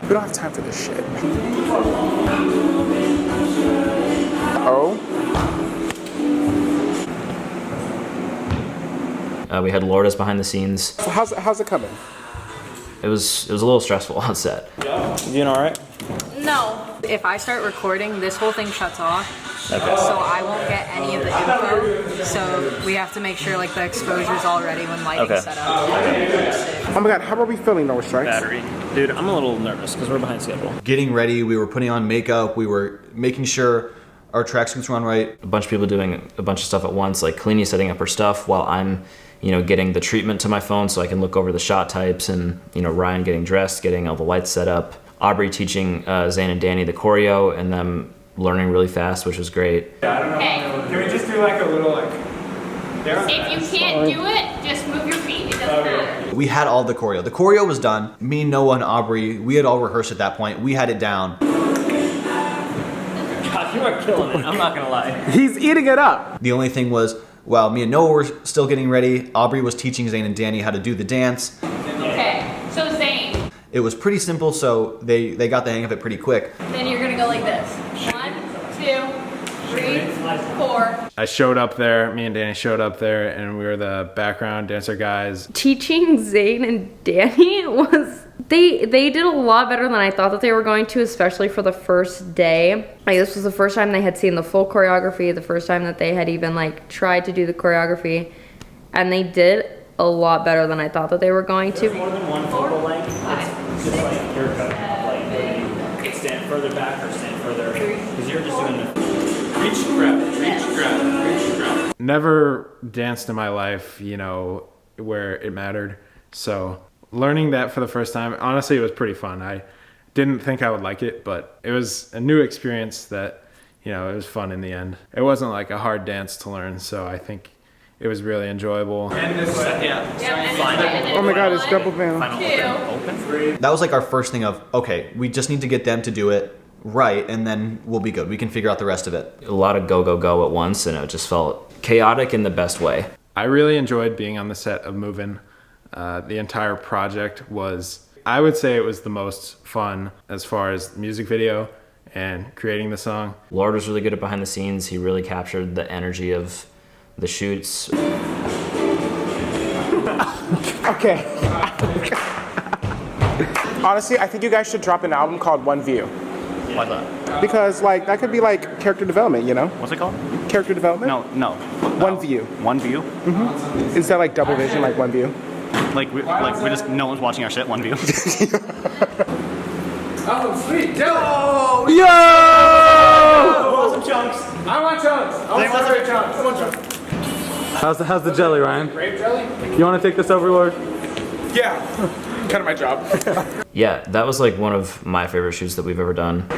We don't have time for this shit. Oh. We had Lourdes behind the scenes. So how's it coming? It was a little stressful on set. You doing all right? No. If I start recording, this whole thing shuts off. Okay. So I won't get any of the info. So we have to make sure like the exposure's all ready when lighting's set up. Oh my god, how are we feeling, Noah Strikes? Battery. Dude, I'm a little nervous because we're behind schedule. Getting ready, we were putting on makeup, we were making sure our tracksuits were on right. A bunch of people doing a bunch of stuff at once, like Kalini setting up her stuff while I'm, getting the treatment to my phone so I can look over the shot types, and, Ryan getting dressed, getting all the lights set up. Aubrey teaching Zane and Danny the choreo and them learning really fast, which was great. I don't know. Can we just do like a little If you can't do it, Just move your feet. It doesn't matter. We had all the choreo. The choreo was done. Me, Noah, and Aubrey, we had all rehearsed at that point. We had it down. God, you are killing it. I'm not gonna lie. He's eating it up. The only thing was, while me and Noah were still getting ready, Aubrey was teaching Zane and Danny how to do the dance. Okay, so Zane, It was pretty simple, so they got the hang of it pretty quick. then you're gonna go like this. 1, 2, 3, 4. I showed up there, me and Danny showed up there, and we were the background dancer guys. Teaching Zane and Danny was they did a lot better than I thought that they were going to, especially for the first day. Like, this was the first time they had seen the full choreography, the first time that they had even like tried to do the choreography, and they did a lot better than I thought that they were going to. More than one focal length. It's just like your cut. Like stand further back or stand further, because you're just doing the reach, grab, reach, grab, reach, grab. Never danced in my life, you know, where it mattered. So learning that for the first time, honestly, it was pretty fun. I didn't think I would like it, but it was a new experience that, you know, it was fun in the end. It wasn't like a hard dance to learn, so I think it was really enjoyable. Oh my God, it's double band. That was like our first thing of, okay, we just need to get them to do it right, and then we'll be good. We can figure out the rest of it. A lot of go, go, go at once, and it just felt chaotic in the best way. I really enjoyed being on the set of Movin'. The entire project was, I would say it was the most fun as far as music video and creating the song. Lord was really good at behind the scenes. He really captured the energy of the shoots. Okay. Honestly, I think you guys should drop an album called One View. Why that? Because like that could be like character development, you know? What's it called? Character development? No. One View. One View? Mm-hmm. Instead of like double vision, like One View. Like we just, no one's watching our shit, One View. Oh, sweet. Yo! Yo! I want some chunks. I want chunks. I want some chunks. I want chunks. How's the jelly, Ryan? Grape jelly? You want to take this over, Lord? Yeah. Kind of my job. Yeah, that was like one of my favorite shoots that we've ever done.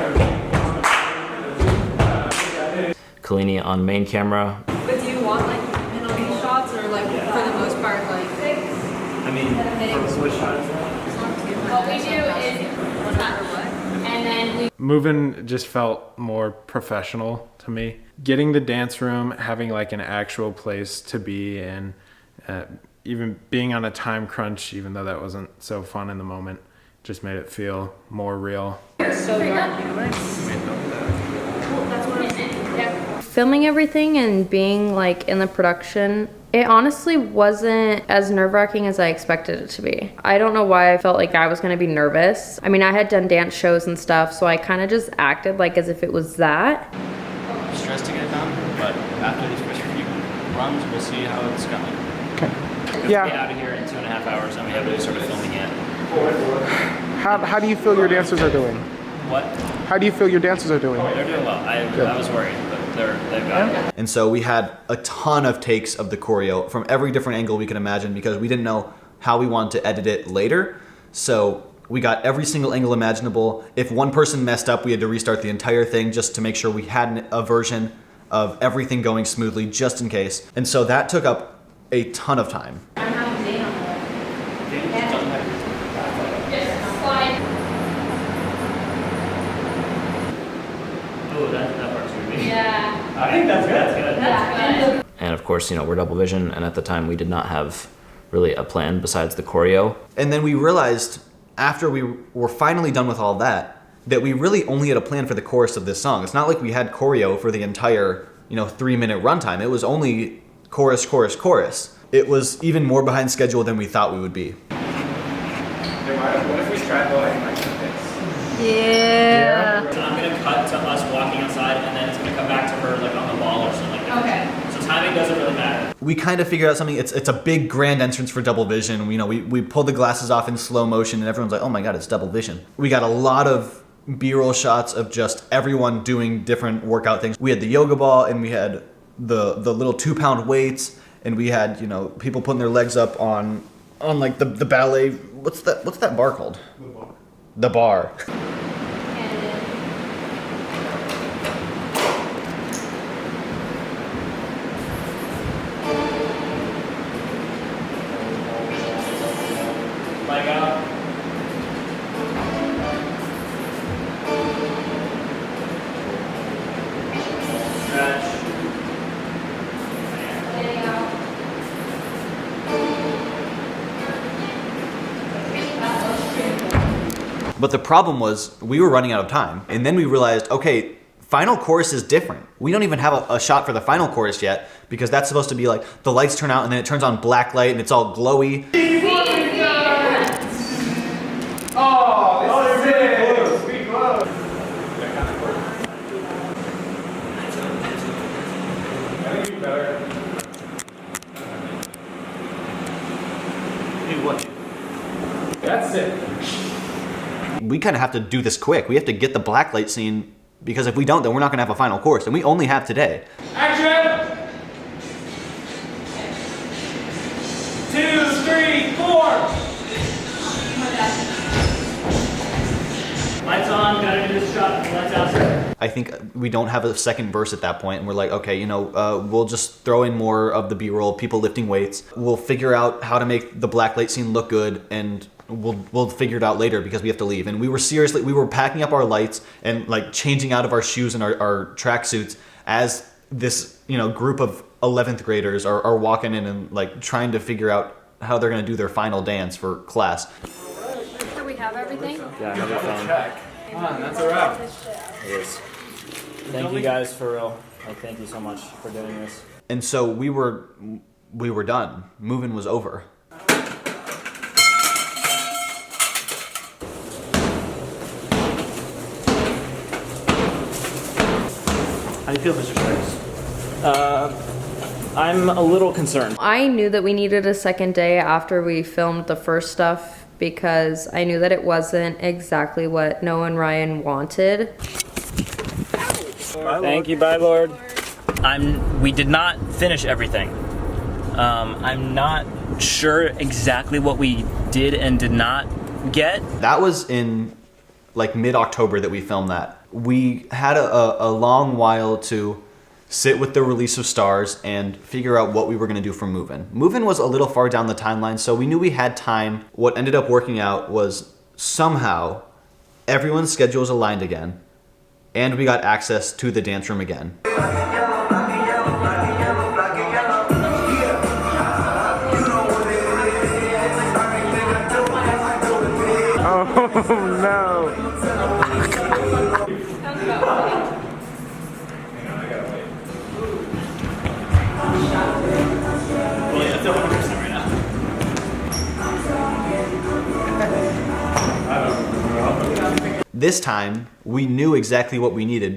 Kalini on main camera. But do you want like middle beat shots or like for the most part like? I mean, for switch shots. What we do is, and then we Movin' just felt more professional to me. Getting the dance room, having like an actual place to be, and even being on a time crunch, even though that wasn't so fun in the moment, just made it feel more real. filming everything and being like in the production, it honestly wasn't as nerve-wracking as I expected it to be. I don't know why I felt like I was gonna be nervous. I mean, I had done dance shows and stuff, so I kind of just acted like as if it was that. I'm stressed to get it done, but after these first few runs, we'll see how it's going. Okay. We'll Yeah. be out of here in 2.5 hours, and we haven't really started filming yet. How do you feel your dancers are doing? What? How do you feel your dancers are doing? They're doing well. I was worried, but they've got it. And so we had a ton of takes of the choreo from every different angle we could imagine because we didn't know how we wanted to edit it later. So we got every single angle imaginable. If one person messed up, we had to restart the entire thing just to make sure we had a version of everything going smoothly just in case. And so that took up a ton of time. Oh, that part's gonna be. Yeah. I think that's good. That's good. And of course, you know, we're Double Vision, and at the time we did not have really a plan besides the choreo. And then we realized after we were finally done with all that we really only had a plan for the chorus of this song. It's not like we had choreo for the entire, 3-minute runtime. It was only chorus, chorus, chorus. It was even more behind schedule than we thought we would be. What if we tried like this? Yeah. So I'm gonna cut to us walking outside, and then it's gonna come back to her like on the ball or something like that. Okay. So timing doesn't really matter. We kind of figured out something. It's a big grand entrance for Double Vision. We pulled the glasses off in slow motion, and everyone's like, "Oh my god, it's Double Vision." We got a lot of B-roll shots of just everyone doing different workout things. We had the yoga ball, and we had the little 2-pound weights, and we had people putting their legs up on like the ballet. What's that bar called? The bar. But the problem was we were running out of time. And then we realized, okay, final chorus is different. We don't even have a shot for the final chorus yet because that's supposed to be like the lights turn out and then it turns on black light and it's all glowy. Oh, this is it. Speak close. I think you better. Hey, what? That's it. We kind of have to do this quick. We have to get the blacklight scene because if we don't, then we're not going to have a final chorus, and we only have today. Action! 2, 3, 4. Lights on, gotta do this shot. Lights out, sir. I think we don't have a second verse at that point, and we're like, okay, you know, we'll just throw in more of the B-roll, people lifting weights. We'll figure out how to make the blacklight scene look good, and we'll figure it out later because we have to leave. And we were packing up our lights and like changing out of our shoes and our tracksuits as this, you know, group of 11th graders are walking in and like trying to figure out how they're gonna do their final dance for class. Do we have everything? Yeah, I have your phone. Come on, that's a wrap. It is. Thank you guys for real. Like, thank you so much for doing this. And so we were done. Moving was over. How do you feel, Mr. Sparks? I'm a little concerned. I knew that we needed a second day after we filmed the first stuff because I knew that it wasn't exactly what Noah and Ryan wanted. Thank you, bye, Lord. We did not finish everything. I'm not sure exactly what we did and did not get. That was in like mid-October that we filmed that. We had a long while to sit with the release of Stars and figure out what we were gonna do for Movin'. Movin' was a little far down the timeline, so we knew we had time. What ended up working out was somehow everyone's schedules aligned again, and we got access to the dance room again. Oh no. Well, yeah, it's 100% right now. This time, we knew exactly what we needed.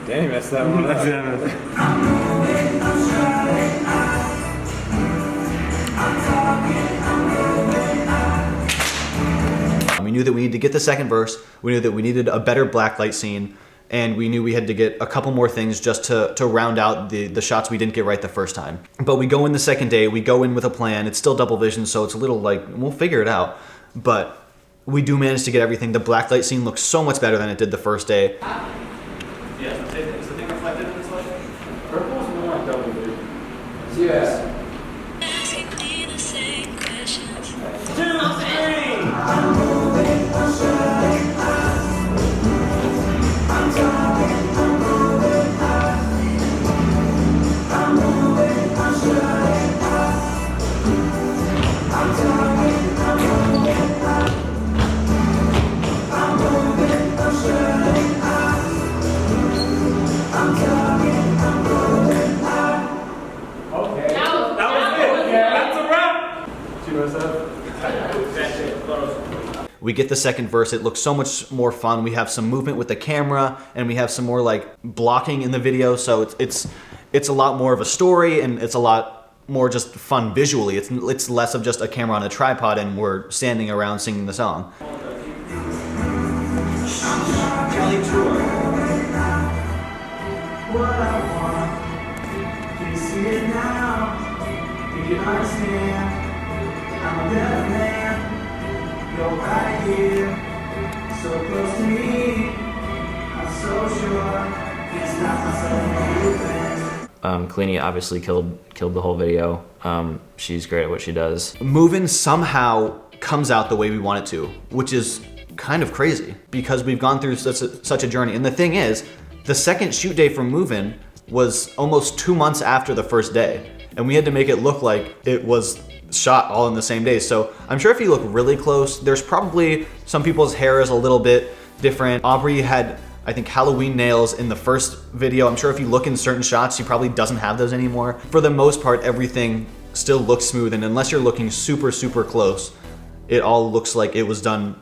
Danny messed that one up. We knew that we needed to get the second verse, we knew that we needed a better blacklight scene, and we knew we had to get a couple more things just to round out the shots we didn't get right the first time. But we go in the second day, we go in with a plan. It's still double vision, so it's a little like, we'll figure it out. But we do manage to get everything. The blacklight scene looks so much better than it did the first day. Yeah, is the thing reflected in this light? Purple's more like double vision. Yeah. 207. We get the second verse, it looks so much more fun. We have some movement with the camera, and we have some more like blocking in the video, so it's a lot more of a story, and it's a lot more just fun visually. It's less of just a camera on a tripod and we're standing around singing the song. Kelly Tour. What I want, you see it now. You can understand. I'm a better man. You're right here, so close to me. I'm so sure it's not myself moving. Kalini obviously killed the whole video. She's great at what she does. Movin' somehow comes out the way we want it to, which is kind of crazy because we've gone through such a journey. And the thing is, The second shoot day for Move-In was almost 2 months after the first day, and we had to make it look like it was shot all in the same day. So I'm sure if you look really close, there's probably some people's hair is a little bit different. Aubrey had, I think, Halloween nails in the first video. I'm sure if you look in certain shots, she probably doesn't have those anymore. For the most part, everything still looks smooth, and unless you're looking super, super close, it all looks like it was done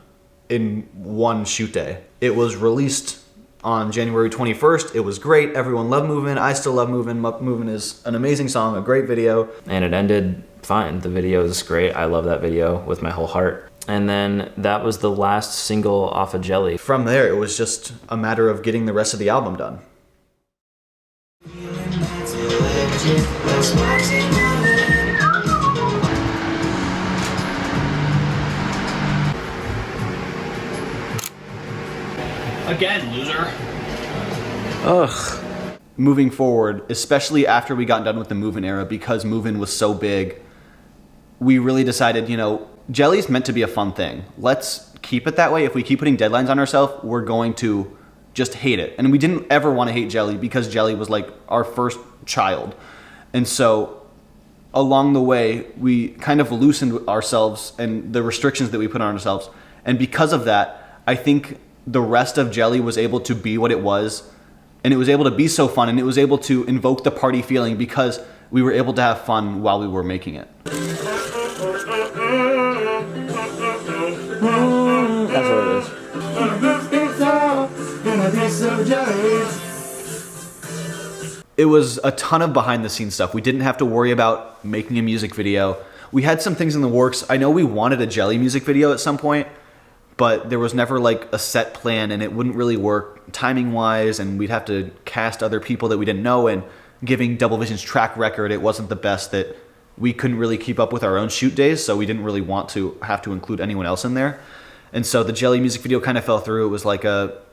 in one shoot day. It was released on January 21st. It was great. Everyone loved Move-In. I still love Move-In. Move-In is an amazing song, a great video. And it ended fine. The video is great. I love that video with my whole heart. And then that was the last single off of Jelly. From there, it was just a matter of getting the rest of the album done. Again, loser. Ugh. Moving forward, especially after we got done with the Move-In era, because Move-In was so big, we really decided, you know, Jelly's meant to be a fun thing. Let's keep it that way. If we keep putting deadlines on ourselves, we're going to just hate it. And we didn't ever want to hate Jelly because Jelly was like our first child. And so along the way, we kind of loosened ourselves and the restrictions that we put on ourselves. And because of that, I think the rest of Jelly was able to be what it was, and it was able to be so fun, and it was able to invoke the party feeling because we were able to have fun while we were making it. That's what it is. It was a ton of behind the scenes stuff. We didn't have to worry about making a music video. We had some things in the works. I know we wanted a Jelly music video at some point, but there was never like a set plan, and it wouldn't really work timing wise, and we'd have to cast other people that we didn't know, and giving Double Vision's track record, it wasn't the best that we couldn't really keep up with our own shoot days, so we didn't really want to have to include anyone else in there. And so the Jelly music video kind of fell through. It was like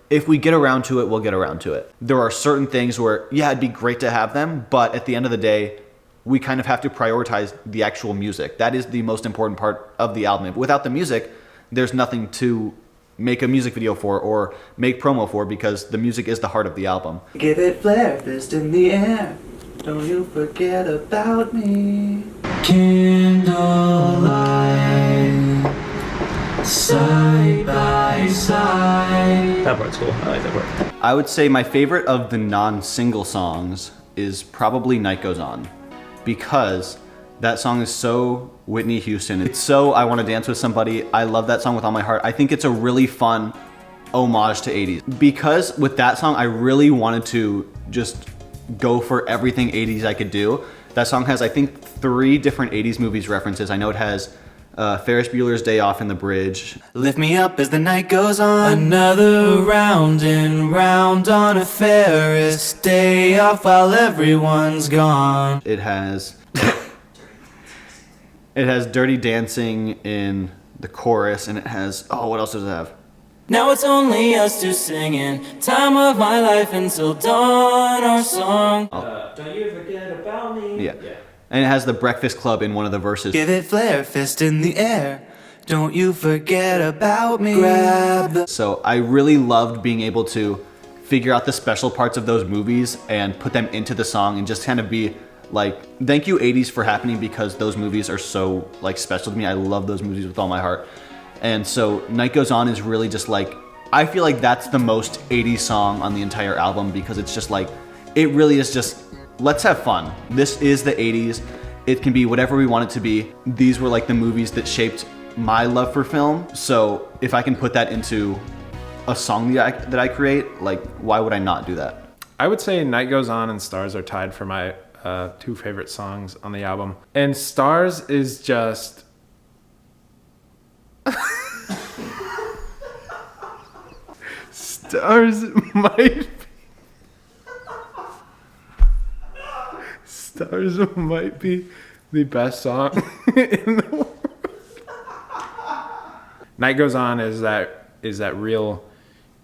if we get around to it, we'll get around to it. There are certain things where, yeah, it'd be great to have them, but at the end of the day, we kind of have to prioritize the actual music. That is the most important part of the album. Without the music, there's nothing to make a music video for or make promo for, because the music is the heart of the album. Give it flare, fist in the air. Don't you forget about me. Candlelight, side by side. That part's cool. I like that part. I would say my favorite of the non-single songs is probably Night Goes On, because that song is so Whitney Houston. It's so I Want to Dance with Somebody. I love that song with all my heart. I think it's a really fun homage to 80s. Because with that song, I really wanted to just go for everything 80s I could do. That song has, I think, 3 different 80s movies references. I know it has Ferris Bueller's Day Off in the bridge. Lift me up as the night goes on. Another round and round on a Ferris day off while everyone's gone. It has it has Dirty Dancing in the chorus, and it has, oh, what else does it have? Now it's only us two singing, time of my life until dawn, our song. Don't you forget about me. Yeah. And it has the Breakfast Club in one of the verses. Give it flare, fist in the air. Don't you forget about me. Grab the... So I really loved being able to figure out the special parts of those movies and put them into the song and just kind of be like, thank you 80s for happening, because those movies are so like special to me. I love those movies with all my heart. And so Night Goes On is really just like, I feel like that's the most 80s song on the entire album, because it's just like, it really is just, let's have fun. This is the 80s. It can be whatever we want it to be. These were like the movies that shaped my love for film. So if I can put that into a song that I create, like, why would I not do that? I would say Night Goes On and Stars are tied for my 2 favorite songs on the album. And Stars is just... Stars might be the best song in the world. Night Goes On is that real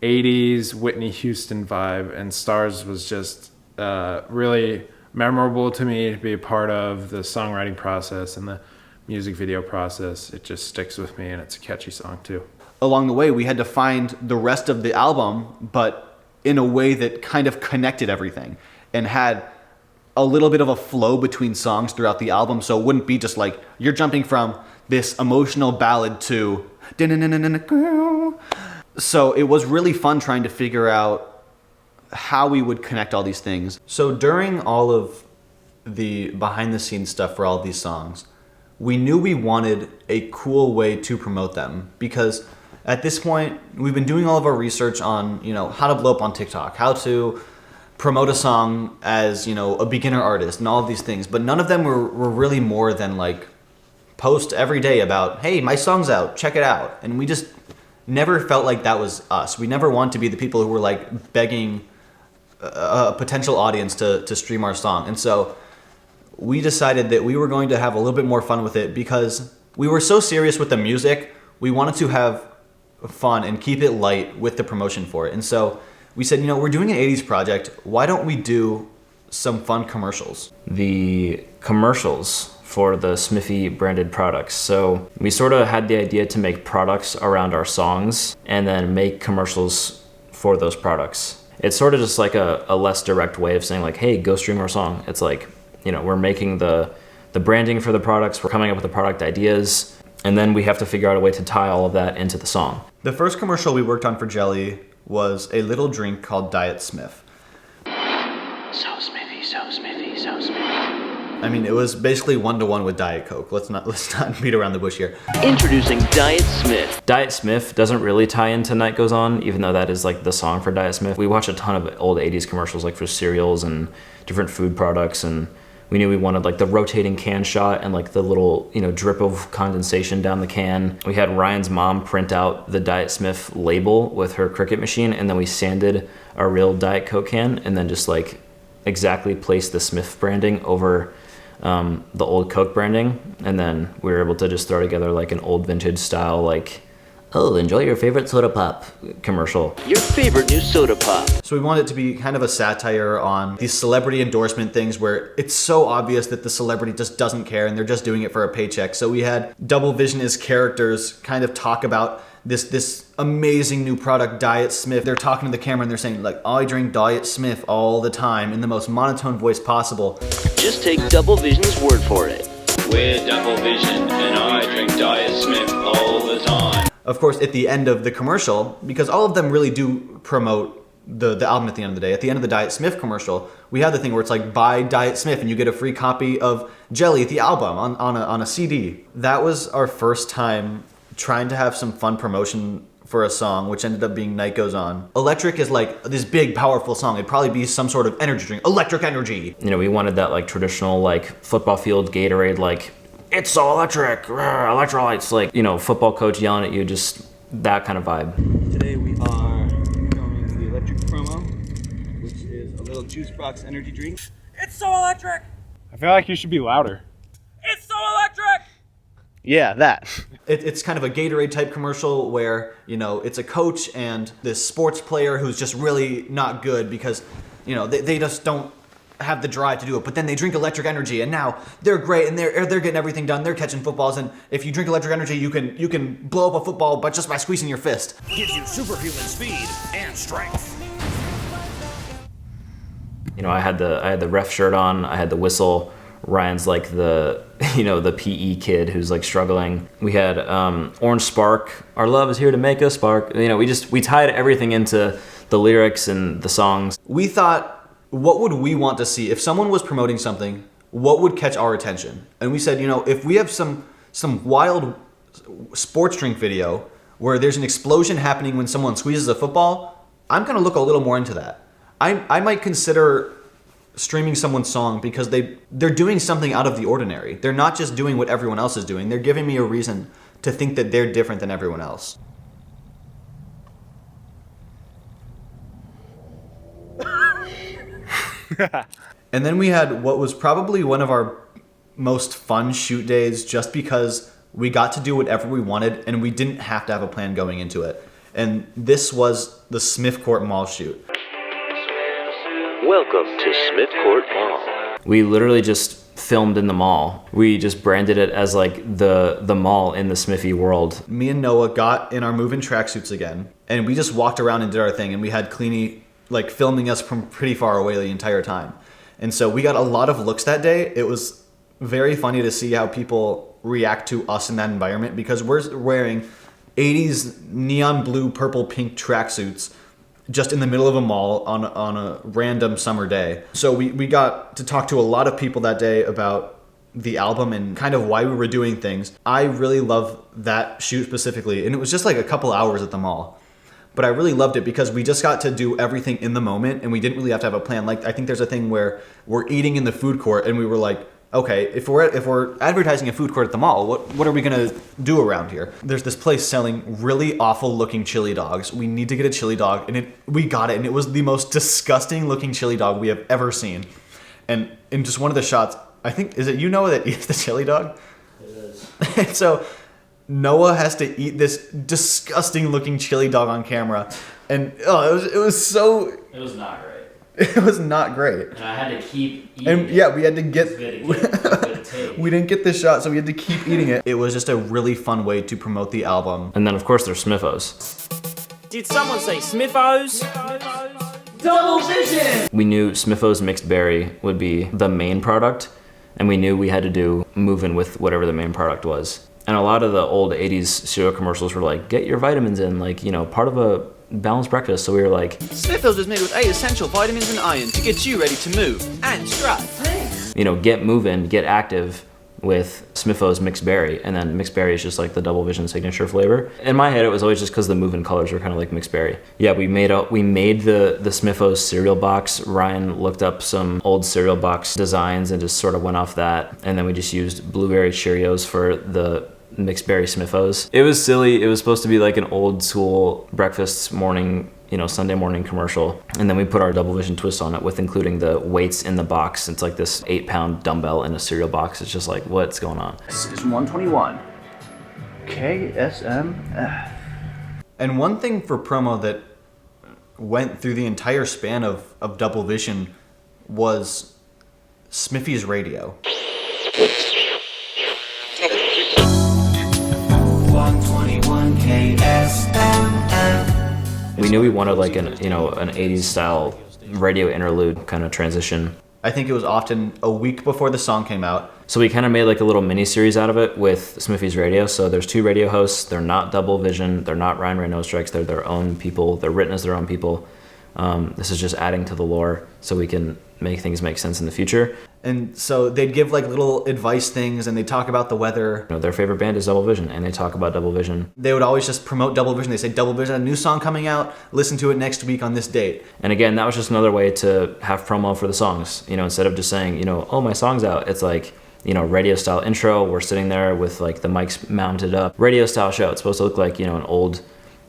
80s Whitney Houston vibe, and Stars was just really memorable to me to be a part of the songwriting process and the music video process. It just sticks with me, and it's a catchy song too. Along the way, we had to find the rest of the album, but in a way that kind of connected everything and had a little bit of a flow between songs throughout the album, so it wouldn't be just like you're jumping from this emotional ballad to so it was really fun trying to figure out how we would connect all these things. So during all of the behind the scenes stuff for all of these songs, we knew we wanted a cool way to promote them, because at this point we've been doing all of our research on, you know, how to blow up on TikTok, how to promote a song as, you know, a beginner artist and all of these things, but none of them were really more than like post every day about, hey, my song's out, check it out. And we just never felt like that was us. We never wanted to be the people who were like begging a potential audience to stream our song. And so we decided that we were going to have a little bit more fun with it, because we were so serious with the music. We wanted to have fun and keep it light with the promotion for it. And so we said, you know, we're doing an 80s project. Why don't we do some fun commercials? The commercials for the Smithy branded products. So we sort of had the idea to make products around our songs and then make commercials for those products. It's sort of just like a less direct way of saying like, hey, go stream our song. It's like, you know, we're making the branding for the products, we're coming up with the product ideas, and then we have to figure out a way to tie all of that into the song. The first commercial we worked on for Jelly was a little drink called Diet Smith. So Smithy, so Smithy, so Smithy. I mean, it was basically 1-to-1 with Diet Coke. Let's not beat around the bush here. Introducing Diet Smith. Diet Smith doesn't really tie into Night Goes On, even though that is like the song for Diet Smith. We watched a ton of old 80s commercials like for cereals and different food products, and we knew we wanted like the rotating can shot and like the little, you know, drip of condensation down the can. We had Ryan's mom print out the Diet Smith label with her Cricut machine, and then we sanded a real Diet Coke can and then just like exactly placed the Smith branding over the old Coke branding. And then we were able to just throw together like an old vintage style, like, oh, enjoy your favorite soda pop commercial. Your favorite new soda pop. So we wanted it to be kind of a satire on these celebrity endorsement things where it's so obvious that the celebrity just doesn't care and they're just doing it for a paycheck. So we had Double Vision as characters kind of talk about this amazing new product, Diet Smith. They're talking to the camera and they're saying like, I drink Diet Smith all the time in the most monotone voice possible. Just take Double Vision's word for it. We're Double Vision and I drink Diet Smith all the time. Of course, at the end of the commercial, because all of them really do promote the album at the end of the day, at the end of the Diet Smith commercial, we have the thing where it's like, buy Diet Smith and you get a free copy of Jelly, the album, on a CD. That was our first time trying to have some fun promotion for a song, which ended up being Night Goes On. Electric is like this big, powerful song. It'd probably be some sort of energy drink, electric energy. You know, we wanted that like traditional like football field Gatorade, like, it's so electric, electrolytes, like, you know, football coach yelling at you, just that kind of vibe. Today we are filming the electric promo, which is a little juice box energy drink. It's so electric! I feel like you should be louder. It's so electric! Yeah, that. It's kind of a Gatorade type commercial where, you know, it's a coach and this sports player who's just really not good because, you know, they just don't have the drive to do it, but then they drink electric energy and now they're great and they're getting everything done. They're catching footballs, and if you drink electric energy, you can blow up a football, but just by squeezing your fist. Gives you superhuman speed and strength. You know, I had the ref shirt on, I had the whistle. Ryan's like the, you know, the PE kid who's like struggling. We had Orange Spark, our love is here to make us spark. You know, we tied everything into the lyrics and the songs. We thought, what would we want to see? If someone was promoting something, what would catch our attention? And we said, you know, if we have some wild sports drink video where there's an explosion happening when someone squeezes a football, I'm gonna look a little more into that. I might consider streaming someone's song because they're doing something out of the ordinary. They're not just doing what everyone else is doing. They're giving me a reason to think that they're different than everyone else. And then we had what was probably one of our most fun shoot days, just because we got to do whatever we wanted and we didn't have to have a plan going into it. And this was the Smith Court Mall shoot. Welcome to Smith Court Mall. We literally just filmed in the mall. We just branded it as like the mall in the Smithy world. Me and Noah got in our moving tracksuits again, and we just walked around and did our thing. And we had Cleanie like filming us from pretty far away the entire time. And so we got a lot of looks that day. It was very funny to see how people react to us in that environment because we're wearing 80s neon blue, purple, pink tracksuits just in the middle of a mall on a random summer day. So we got to talk to a lot of people that day about the album and kind of why we were doing things. I really love that shoot specifically, and it was just like a couple hours at the mall. But I really loved it because we just got to do everything in the moment and we didn't really have to have a plan. Like I think there's a thing where we're eating in the food court and we were like, okay, if we're advertising a food court at the mall, what are we gonna do around here? There's this place selling really awful looking chili dogs. We need to get a chili dog, and we got it, and it was the most disgusting looking chili dog we have ever seen. And in just one of the shots, I think, is it you, Noah, that eats the chili dog? It is. And so Noah has to eat this disgusting looking chili dog on camera, and it was so. It was not great. It was not great. And I had to keep eating. And yeah, we had to get. We didn't get this shot, so we had to keep eating it. It was just a really fun way to promote the album. And then of course there's Smithos. Did someone say Smithos? Double Vision! We knew Smithos Mixed Berry would be the main product, and we knew we had to do Movin' with whatever the main product was. And a lot of the old 80s cereal commercials were like, get your vitamins in, like, you know, part of a balanced breakfast. So we were like, Smithos is made with 8 essential vitamins and iron to get you ready to move and strut. you know, get moving, get active with Smithos Mixed Berry, and then Mixed Berry is just like the Double Vision signature flavor. In my head, it was always just because the moving colors were kind of like Mixed Berry. Yeah, we made the Smithos cereal box. Ryan looked up some old cereal box designs and just sort of went off that, and then we just used blueberry Cheerios for the Mixed Berry Smithos. It was silly. It was supposed to be like an old school breakfast morning, you know, Sunday morning commercial. And then we put our Double Vision twist on it with including the weights in the box. It's like this 8-pound dumbbell in a cereal box. It's just like, what's going on? This is 121. KSMF. And one thing for promo that went through the entire span of Double Vision was Smithy's radio. 121 KSMF. We knew we wanted like an 80s style radio interlude kind of transition. I think it was often a week before the song came out. So we kind of made like a little mini series out of it with Smithy's Radio. So there's 2 radio hosts. They're not Double Vision. They're not Ryan Ray No Strikes. They're their own people. They're written as their own people. This is just adding to the lore so we can make things make sense in the future. And so they'd give like little advice things and they'd talk about the weather. You know, their favorite band is Double Vision, and they talk about Double Vision. They would always just promote Double Vision. They say, Double Vision, a new song coming out. Listen to it next week on this date. And again, that was just another way to have promo for the songs. You know, instead of just saying, you know, oh, my song's out, it's like, you know, radio style intro. We're sitting there with like the mics mounted up. Radio style show. It's supposed to look like, you know, an old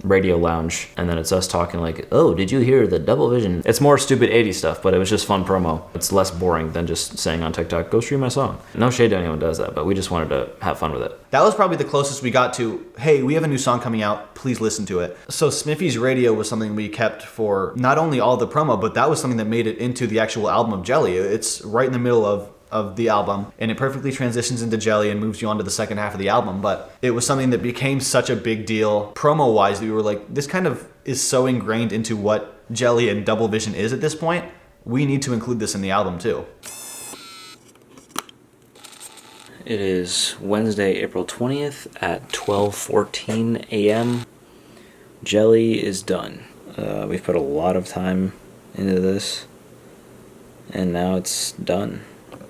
radio lounge, and then it's us talking like, oh, did you hear the Double Vision? It's more stupid 80s stuff, but it was just fun promo. It's less boring than just saying on TikTok, go stream my song. No shade to anyone who does that, but we just wanted to have fun with it. That was probably the closest we got to, hey, we have a new song coming out, please listen to it. So Smithy's Radio was something we kept for not only all the promo, but that was something that made it into the actual album of Jelly. It's right in the middle of the album, and it perfectly transitions into Jelly and moves you on to the second half of the album. But it was something that became such a big deal promo wise that we were like, this kind of is so ingrained into what Jelly and Double Vision is at this point, we need to include this in the album too. It is Wednesday, April 20th at 12:14 a.m. Jelly is done. We've put a lot of time into this, and now it's done.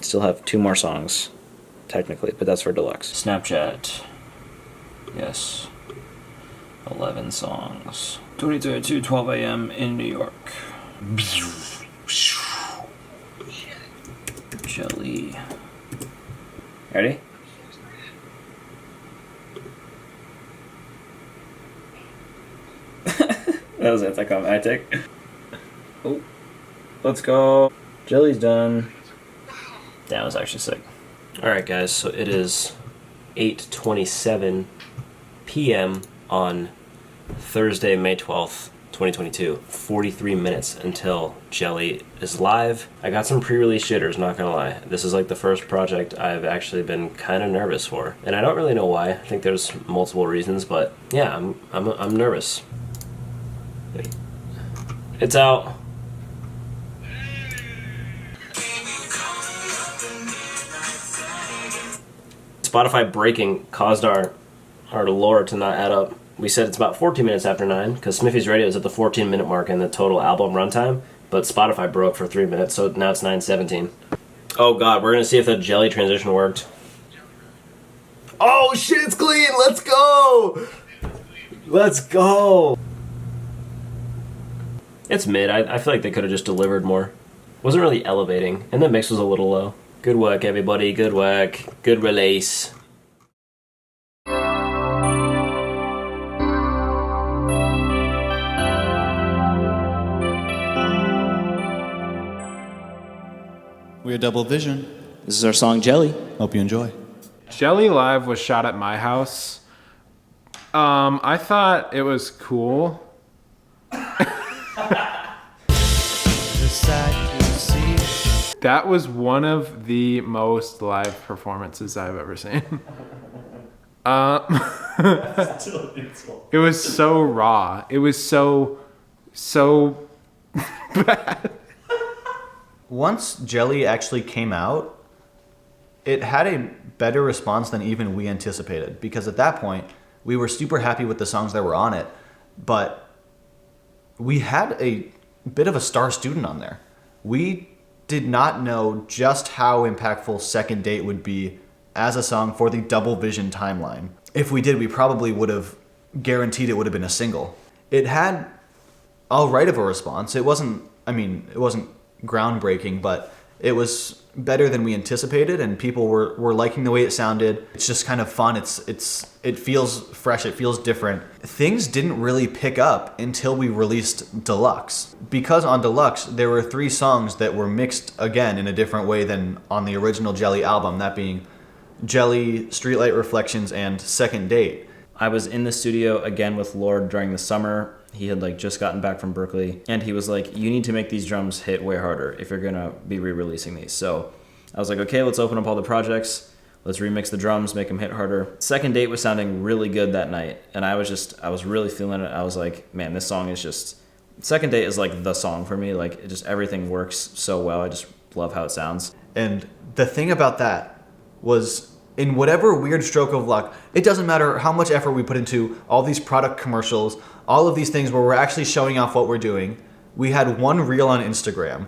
Still have 2 more songs, technically, but that's for deluxe. Snapchat. Yes. 11 songs. 2032, 12 a.m. in New York. Jelly. Ready? That was anticlimactic. Oh. Let's go. Jelly's done. That was actually sick. Alright guys, so it is 8:27 p.m. on Thursday, May 12th, 2022. 43 minutes until Jelly is live. I got some pre-release shitters, not gonna lie. This is like the first project I've actually been kind of nervous for. And I don't really know why. I think there's multiple reasons, but yeah, I'm nervous. It's out. Spotify breaking caused our lore to not add up. We said it's about 14 minutes after 9 because Smithy's Radio is at the 14-minute mark in the total album runtime, but Spotify broke for 3 minutes, so now it's 9:17. Oh god, we're gonna see if the jelly transition worked. Oh shit, it's clean! Let's go! Let's go! It's mid. I feel like they could have just delivered more. Wasn't really elevating, and the mix was a little low. Good work, everybody. Good work. Good release. We're Double Vision. This is our song Jelly. Hope you enjoy. Jelly Live was shot at my house. I thought it was cool. That was one of the most live performances I've ever seen. It was so raw. It was so bad. Once Jelly actually came out, it had a better response than even we anticipated, because at that point we were super happy with the songs that were on it, but we had a bit of a star student on there. We did not know just how impactful Second Date would be as a song for the Double Vision timeline. If we did, we probably would have guaranteed it would have been a single. It had all right of a response. It wasn't groundbreaking, but it was better than we anticipated, and people were liking the way it sounded. It's just kind of fun. It feels fresh. It feels different. Things didn't really pick up until we released Deluxe. Because on Deluxe, there were 3 songs that were mixed again in a different way than on the original Jelly album, that being Jelly, Streetlight Reflections, and Second Date. I was in the studio again with Lord during the summer. He had just gotten back from Berkeley, and he was like, you need to make these drums hit way harder if you're gonna be re-releasing these. So I was like, okay, let's open up all the projects, let's remix the drums, make them hit harder. Second Date was sounding really good that night, and I was really feeling it. I was like, man, this song is just, Second Date is like the song for me. Like, it just, everything works so well. I just love how it sounds. And the thing about that was, in whatever weird stroke of luck, it doesn't matter how much effort we put into all these product commercials, all of these things where we're actually showing off what we're doing. We had one reel on Instagram.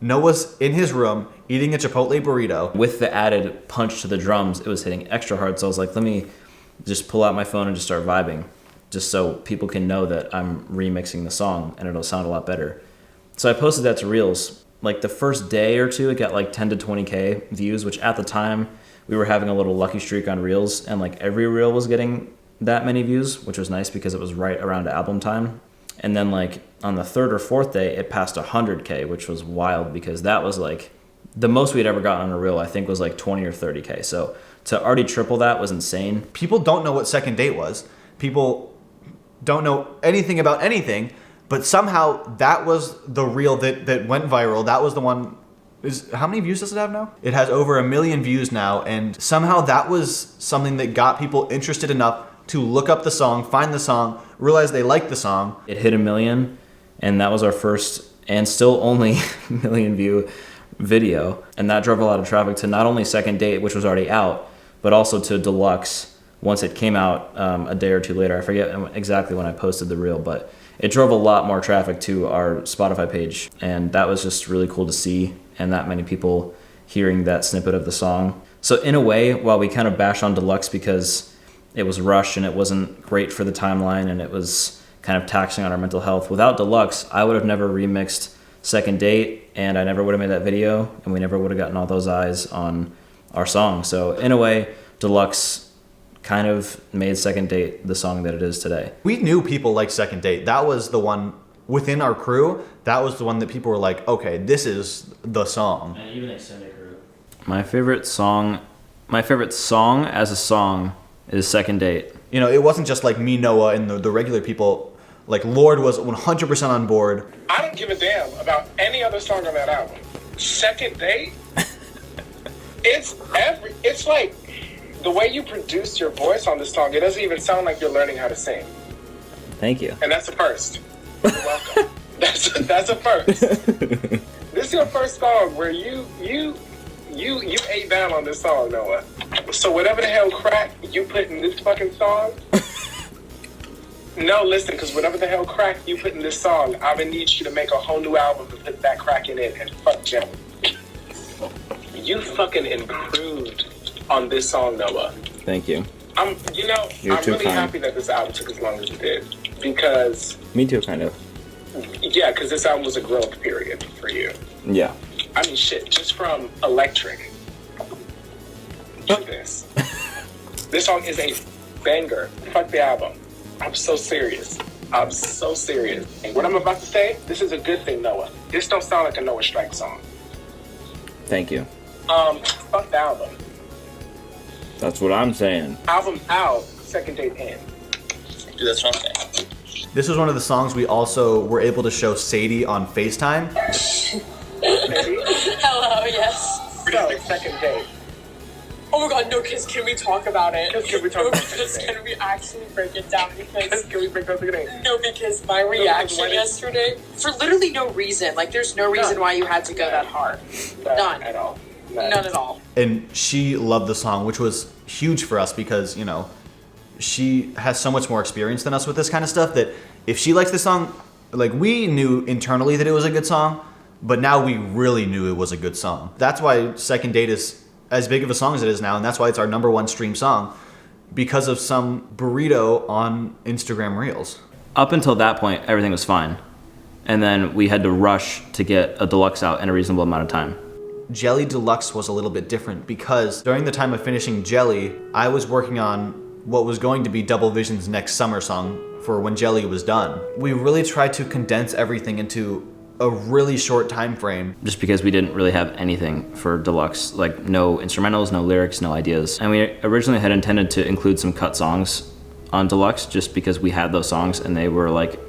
Noah's in his room eating a Chipotle burrito. With the added punch to the drums, it was hitting extra hard. So I was like, let me just pull out my phone and just start vibing, just so people can know that I'm remixing the song and it'll sound a lot better. So I posted that to Reels. Like the first day or two, it got like 10 to 20K views, which at the time, we were having a little lucky streak on Reels, and like every reel was getting that many views, which was nice because it was right around album time. And then like on the 3rd or 4th day, it passed 100K, which was wild because that was like the most we'd ever gotten on a reel, I think was like 20 or 30K. So to already triple that was insane. People don't know what Second Date was. People don't know anything about anything, but somehow that was the reel that went viral. That was the one. How many views does it have now? It has over 1 million views now, and somehow that was something that got people interested enough to look up the song, find the song, realize they liked the song. It hit 1 million, and that was our first and still only million view video, and that drove a lot of traffic to not only Second Date, which was already out, but also to Deluxe once it came out a day or two later. I forget exactly when I posted the reel, but it drove a lot more traffic to our Spotify page, and that was just really cool to see, and that many people hearing that snippet of the song. So in a way, while we kind of bash on Deluxe because it was rushed and it wasn't great for the timeline and it was kind of taxing on our mental health, without Deluxe, I would have never remixed Second Date, and I never would have made that video, and we never would have gotten all those eyes on our song. So in a way, Deluxe kind of made Second Date the song that it is today. We knew people liked Second Date. That was the one within our crew. That was the one that people were like, okay, this is the song. And even extended crew. My favorite song as a song is Second Date. You know, it wasn't just like me, Noah, and the regular people. Like, Lord was 100% on board. I don't give a damn about any other song on that album. Second Date? It's like the way you produce your voice on this song, it doesn't even sound like you're learning how to sing. Thank you. And that's a first. You're welcome. That's a first. This is your first song where you ate down on this song, Noah. So whatever the hell crack you put in this fucking song. No, listen, because whatever the hell crack you put in this song, I'm gonna need you to make a whole new album to put that crack in it and fuck Jelly. You fucking improved on this song, Noah. Thank you. I'm You're too really kind. happy that this album took as long as it did. Because, Me too, kind of. yeah, because this album was a growth period for you. Yeah. I mean, shit, just from Electric to this. This song is a banger. Fuck the album. I'm so serious. I'm so serious. And what I'm about to say, this is a good thing, Noah. This don't sound like a Noah Strike song. Thank you. Fuck the album. That's what I'm saying. Album out, second date in. Dude, that's what I'm saying. This was one of the songs we also were able to show Sadie on FaceTime. Hello, yes. So, second date. Oh my god, no, kids, can we talk about it? Can we talk about Because can we actually break it down? Because Can we break up the date? no, because my reaction yesterday, for literally no reason, like there's no reason why you had to go that hard. None. At all. None at all. And she loved the song, which was huge for us because, you know, she has so much more experience than us with this kind of stuff that if she likes the song, like we knew internally that it was a good song, but now we really knew it was a good song. That's why Second Date is as big of a song as it is now, and that's why it's our #1 stream song, because of some burrito on Instagram Reels. Up until that point, everything was fine. And then we had to rush to get a deluxe out in a reasonable amount of time. Jelly Deluxe was a little bit different because during the time of finishing Jelly, I was working on what was going to be Double Vision's next summer song for when Jelly was done. We really tried to condense everything into a really short time frame. Just because we didn't really have anything for deluxe, like no instrumentals, no lyrics, no ideas. And we originally had intended to include some cut songs on deluxe just because we had those songs and they were like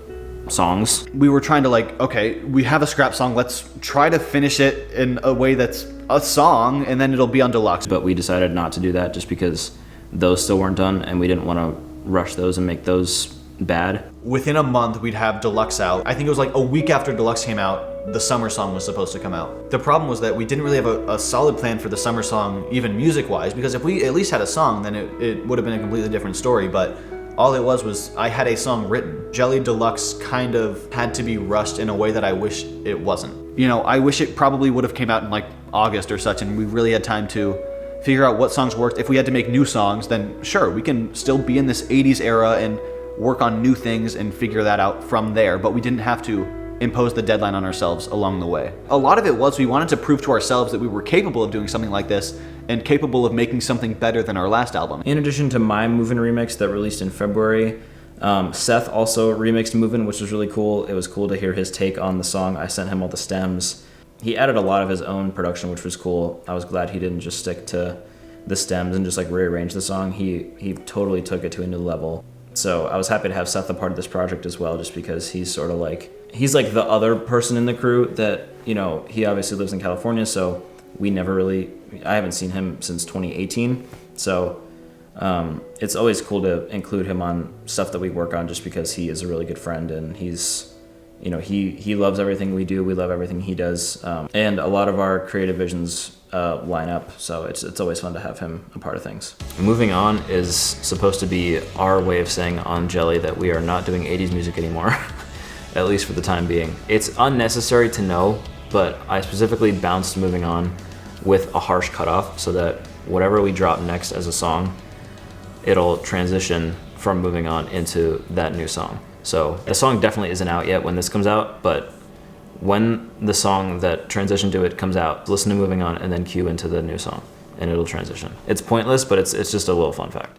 songs. We were trying to like, okay, we have a scrap song, let's try to finish it in a way that's a song and then it'll be on deluxe. But we decided not to do that just because those still weren't done and we didn't want to rush those and make those bad. Within a month, we'd have Deluxe out. I think it was like a week after Deluxe came out, the summer song was supposed to come out. The problem was that we didn't really have a solid plan for the summer song, even music-wise, because if we at least had a song, then it would have been a completely different story, but all it was I had a song written. Jelly Deluxe kind of had to be rushed in a way that I wish it wasn't. You know, I wish it probably would have came out in like August or such, and we really had time to figure out what songs worked. If we had to make new songs, then sure, we can still be in this 80s era and work on new things and figure that out from there, but we didn't have to impose the deadline on ourselves along the way. A lot of it was we wanted to prove to ourselves that we were capable of doing something like this and capable of making something better than our last album. In addition to my Movin' remix that released in February, Seth also remixed Movin', which was really cool. It was cool to hear his take on the song. I sent him all the stems. He added a lot of his own production, which was cool. I was glad he didn't just stick to the stems and just like rearrange the song. He totally took it to a new level. So I was happy to have Seth a part of this project as well, just because he's sort of like, he's like the other person in the crew that, you know, he obviously lives in California, so we never really, I haven't seen him since 2018. So it's always cool to include him on stuff that we work on just because he is a really good friend and he's, you know, he loves everything we do. We love everything he does. And a lot of our creative visions line up, so it's always fun to have him a part of things. Moving On is supposed to be our way of saying on Jelly that we are not doing 80s music anymore, at least for the time being. It's unnecessary to know, but I specifically bounced Moving On with a harsh cutoff so that whatever we drop next as a song, it'll transition from Moving On into that new song. So the song definitely isn't out yet when this comes out, but when the song that transitioned to it comes out, listen to Moving On and then cue into the new song and it'll transition. It's pointless, but it's just a little fun fact.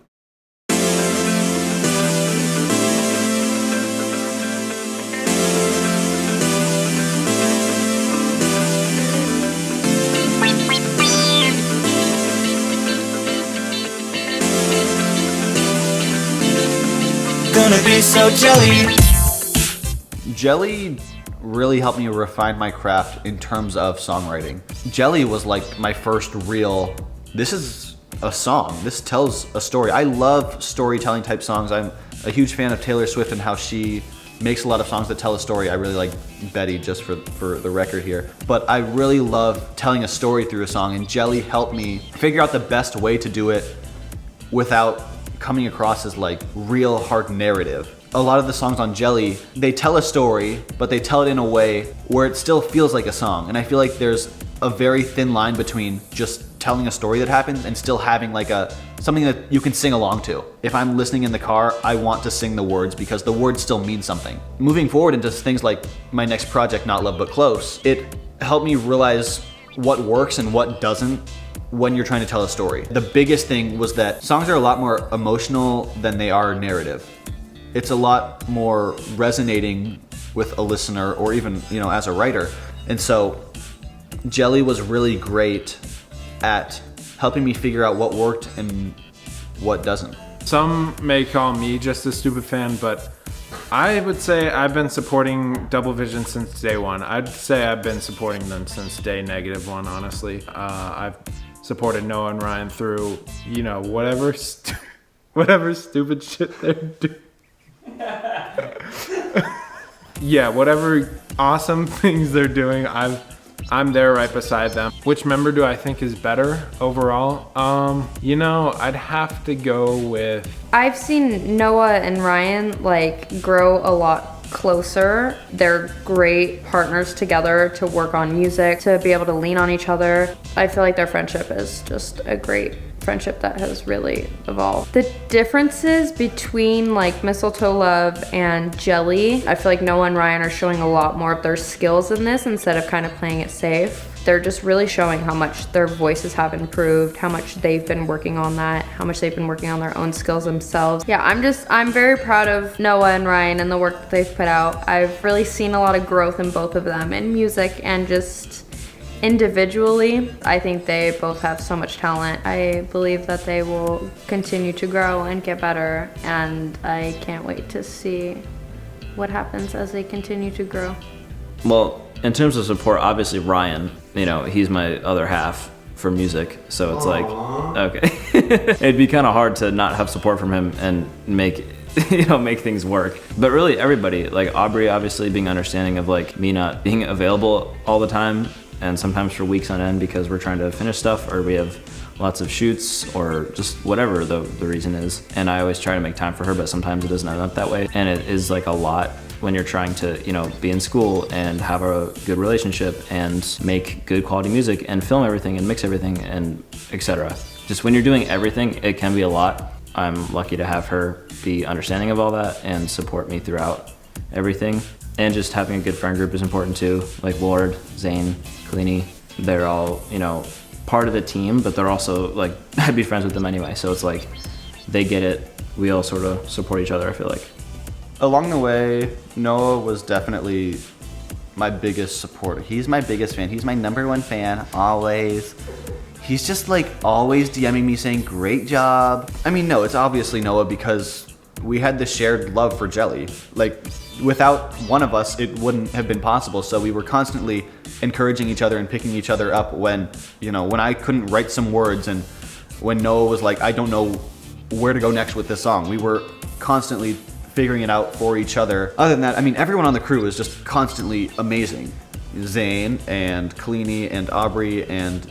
Gonna be so jelly. Jelly really helped me refine my craft in terms of songwriting. Jelly was like my first real, this is a song, this tells a story. I love storytelling type songs. I'm a huge fan of Taylor Swift and how she makes a lot of songs that tell a story. I really like Betty, just for the record here. But I really love telling a story through a song, and Jelly helped me figure out the best way to do it without coming across as like real hard narrative. A lot of the songs on Jelly, they tell a story, but they tell it in a way where it still feels like a song. And I feel like there's a very thin line between just telling a story that happens and still having like something that you can sing along to. If I'm listening in the car, I want to sing the words because the words still mean something. Moving forward into things like my next project, Not Love But Close, it helped me realize what works and what doesn't when you're trying to tell a story. The biggest thing was that songs are a lot more emotional than they are narrative. It's a lot more resonating with a listener or even, as a writer. And so Jelly was really great at helping me figure out what worked and what doesn't. Some may call me just a stupid fan, but I would say I've been supporting Double Vision since day one. I'd say I've been supporting them since day -1, honestly. I've supported Noah and Ryan through, whatever stupid shit they're doing. Yeah, whatever awesome things they're doing, I'm there right beside them. Which member do I think is better overall? I'd have to go with... I've seen Noah and Ryan grow a lot closer. They're great partners together to work on music, to be able to lean on each other. I feel like their friendship is just a great friendship that has really evolved. The differences between Mistletoe Love and Jelly, I feel like Noah and Ryan are showing a lot more of their skills in this instead of kind of playing it safe. They're just really showing how much their voices have improved, how much they've been working on that, how much they've been working on their own skills themselves. Yeah, I'm very proud of Noah and Ryan and the work that they've put out. I've really seen a lot of growth in both of them in music and just individually. I think they both have so much talent. I believe that they will continue to grow and get better, and I can't wait to see what happens as they continue to grow. Well, in terms of support, obviously Ryan, he's my other half for music, so it's okay. It'd be kind of hard to not have support from him and make things work. But really everybody, Aubrey obviously being understanding of me not being available all the time, and sometimes for weeks on end because we're trying to finish stuff or we have lots of shoots or just whatever the reason is. And I always try to make time for her, but sometimes it doesn't end up that way. And it is a lot when you're trying to, be in school and have a good relationship and make good quality music and film everything and mix everything and etc. Just when you're doing everything, it can be a lot. I'm lucky to have her be understanding of all that and support me throughout everything. And just having a good friend group is important too, like Lord, Zane, Kalini. They're all, part of the team, but they're also I'd be friends with them anyway. So it's they get it. We all sort of support each other, I feel like. Along the way, Noah was definitely my biggest supporter. He's my biggest fan. He's my #1 fan, always. He's just always DMing me saying, great job. I mean, no, it's obviously Noah because we had this shared love for Jelly. Without one of us, it wouldn't have been possible. So we were constantly encouraging each other and picking each other up when I couldn't write some words and when Noah was I don't know where to go next with this song. We were constantly figuring it out for each other. Other than that, I mean, everyone on the crew was just constantly amazing. Zane and Kalini and Aubrey and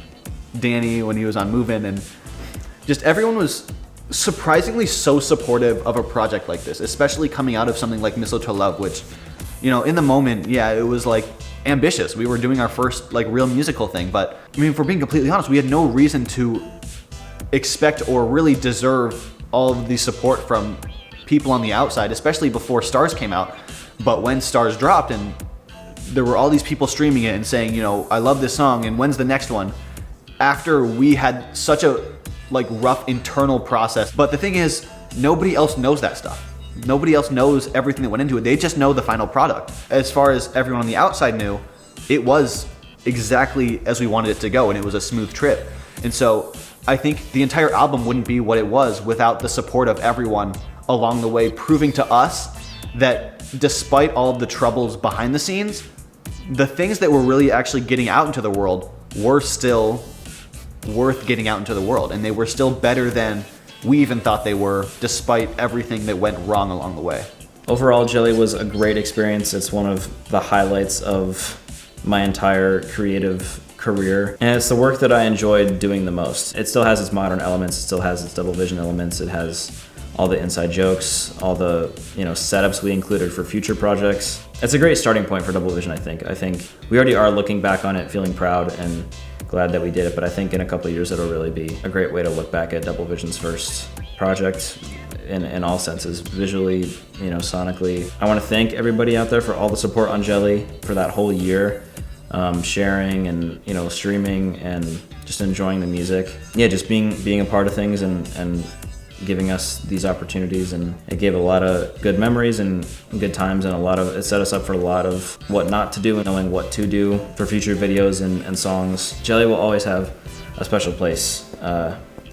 Danny when he was on Move In, and just everyone was surprisingly so supportive of a project like this, especially coming out of something like Mistletoe Love, which, in the moment, yeah, it was ambitious. We were doing our first real musical thing, but I mean, if we're being completely honest, we had no reason to expect or really deserve all of the support from people on the outside, especially before Stars came out. But when Stars dropped and there were all these people streaming it and saying, I love this song and when's the next one? After we had such a rough internal process. But the thing is, nobody else knows that stuff. Nobody else knows everything that went into it. They just know the final product. As far as everyone on the outside knew, it was exactly as we wanted it to go, and it was a smooth trip. And so I think the entire album wouldn't be what it was without the support of everyone along the way, proving to us that despite all of the troubles behind the scenes, the things that were really actually getting out into the world were still worth getting out into the world, and they were still better than we even thought they were, despite everything that went wrong along the way. Overall, Jelly was a great experience. It's one of the highlights of my entire creative career, and it's the work that I enjoyed doing the most. It still has its modern elements, it still has its double vision elements, it has all the inside jokes, all the setups we included for future projects. It's a great starting point for Double Vision, I think. I think we already are looking back on it feeling proud and glad that we did it, but I think in a couple of years it'll really be a great way to look back at Double Vision's first project in all senses, visually, sonically. I want to thank everybody out there for all the support on Jelly for that whole year, sharing and streaming and just enjoying the music. Yeah, just being a part of things and giving us these opportunities, and it gave a lot of good memories and good times, and it set us up for a lot of what not to do and knowing what to do for future videos and songs. Jelly will always have a special place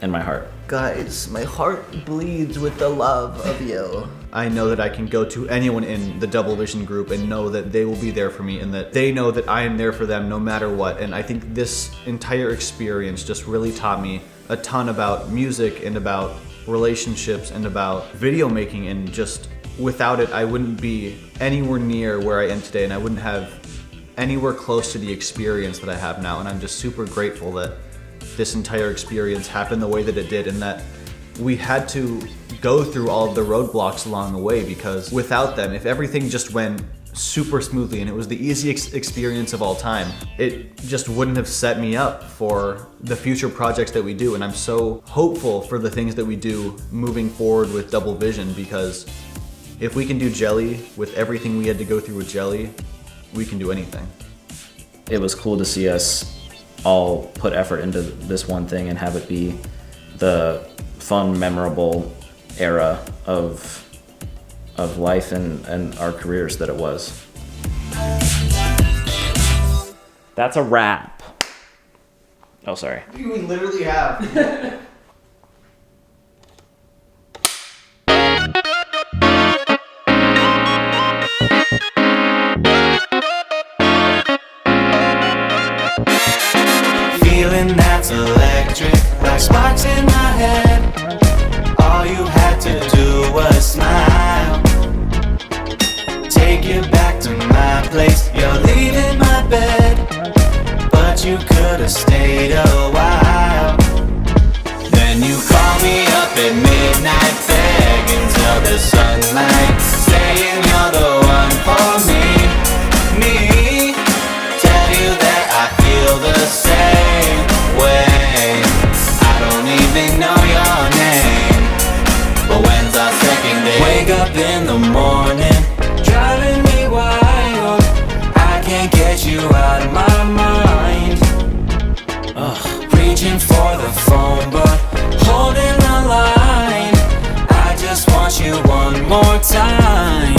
in my heart. Guys, my heart bleeds with the love of you. I know that I can go to anyone in the Double Vision group and know that they will be there for me, and that they know that I am there for them no matter what. And I think this entire experience just really taught me a ton about music and about relationships and about video making, and just without it I wouldn't be anywhere near where I am today, and I wouldn't have anywhere close to the experience that I have now. And I'm just super grateful that this entire experience happened the way that it did, and that we had to go through all of the roadblocks along the way, because without them, if everything just went super smoothly and it was the easiest experience of all time, it just wouldn't have set me up for the future projects that we do. And I'm so hopeful for the things that we do moving forward with Double Vision, because if we can do Jelly with everything we had to go through with Jelly, we can do anything. It was cool to see us all put effort into this one thing and have it be the fun, memorable era of life and our careers that it was. That's a wrap. Oh, sorry. We literally have. Feeling that's electric, like sparks in my head. All you had to do was smile. Take you back to my place. You're leaving my bed, but you could have stayed a while. Then you call me up at midnight, begging till the sunlight, saying you're the one for me. Me, tell you that I feel the same way. I don't even know your name, but when's our second date? Wake up in the morning, driving me wild. I can't get you out of my mind. Reaching for the phone, but holding the line. I just want you one more time.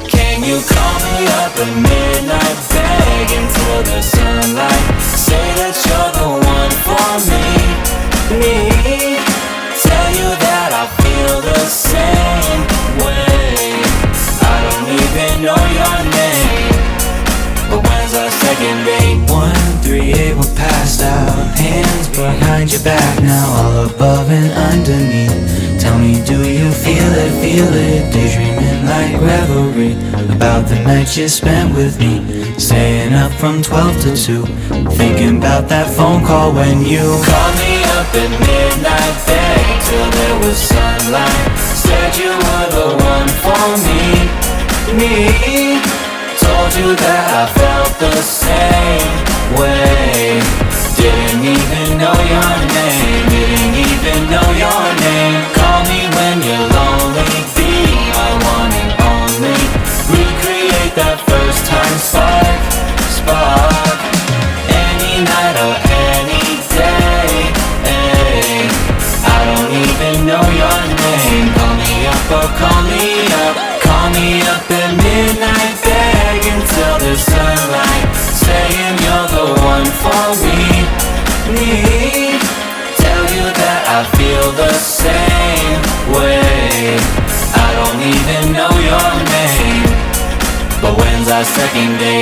Can you call me up at midnight, begging till the sunlight, say that you're the one for me. Me, tell you that I feel the same way. I don't even know your name, but when's our second date? 138, we're passed out, hands behind your back now, all above and underneath. Tell me, do you feel it, daydreaming like revelry about the night you spent with me, staying up from 12 to 2, thinking about that phone call when you called me up at midnight, begged till there was sunlight, said you were the one for me. Me, told you that I felt the same way. Didn't even know your name, didn't even know your name. Call me when you're lonely, be my one and only. Recreate that first time spark, spark. Any night or any day, hey. I don't even know your name. Call me up or call me up. Call me up at midnight, begging till the sunlight, saying you're the one for me. Me, tell you that I feel the same way. I don't even know your name, but when's our second date?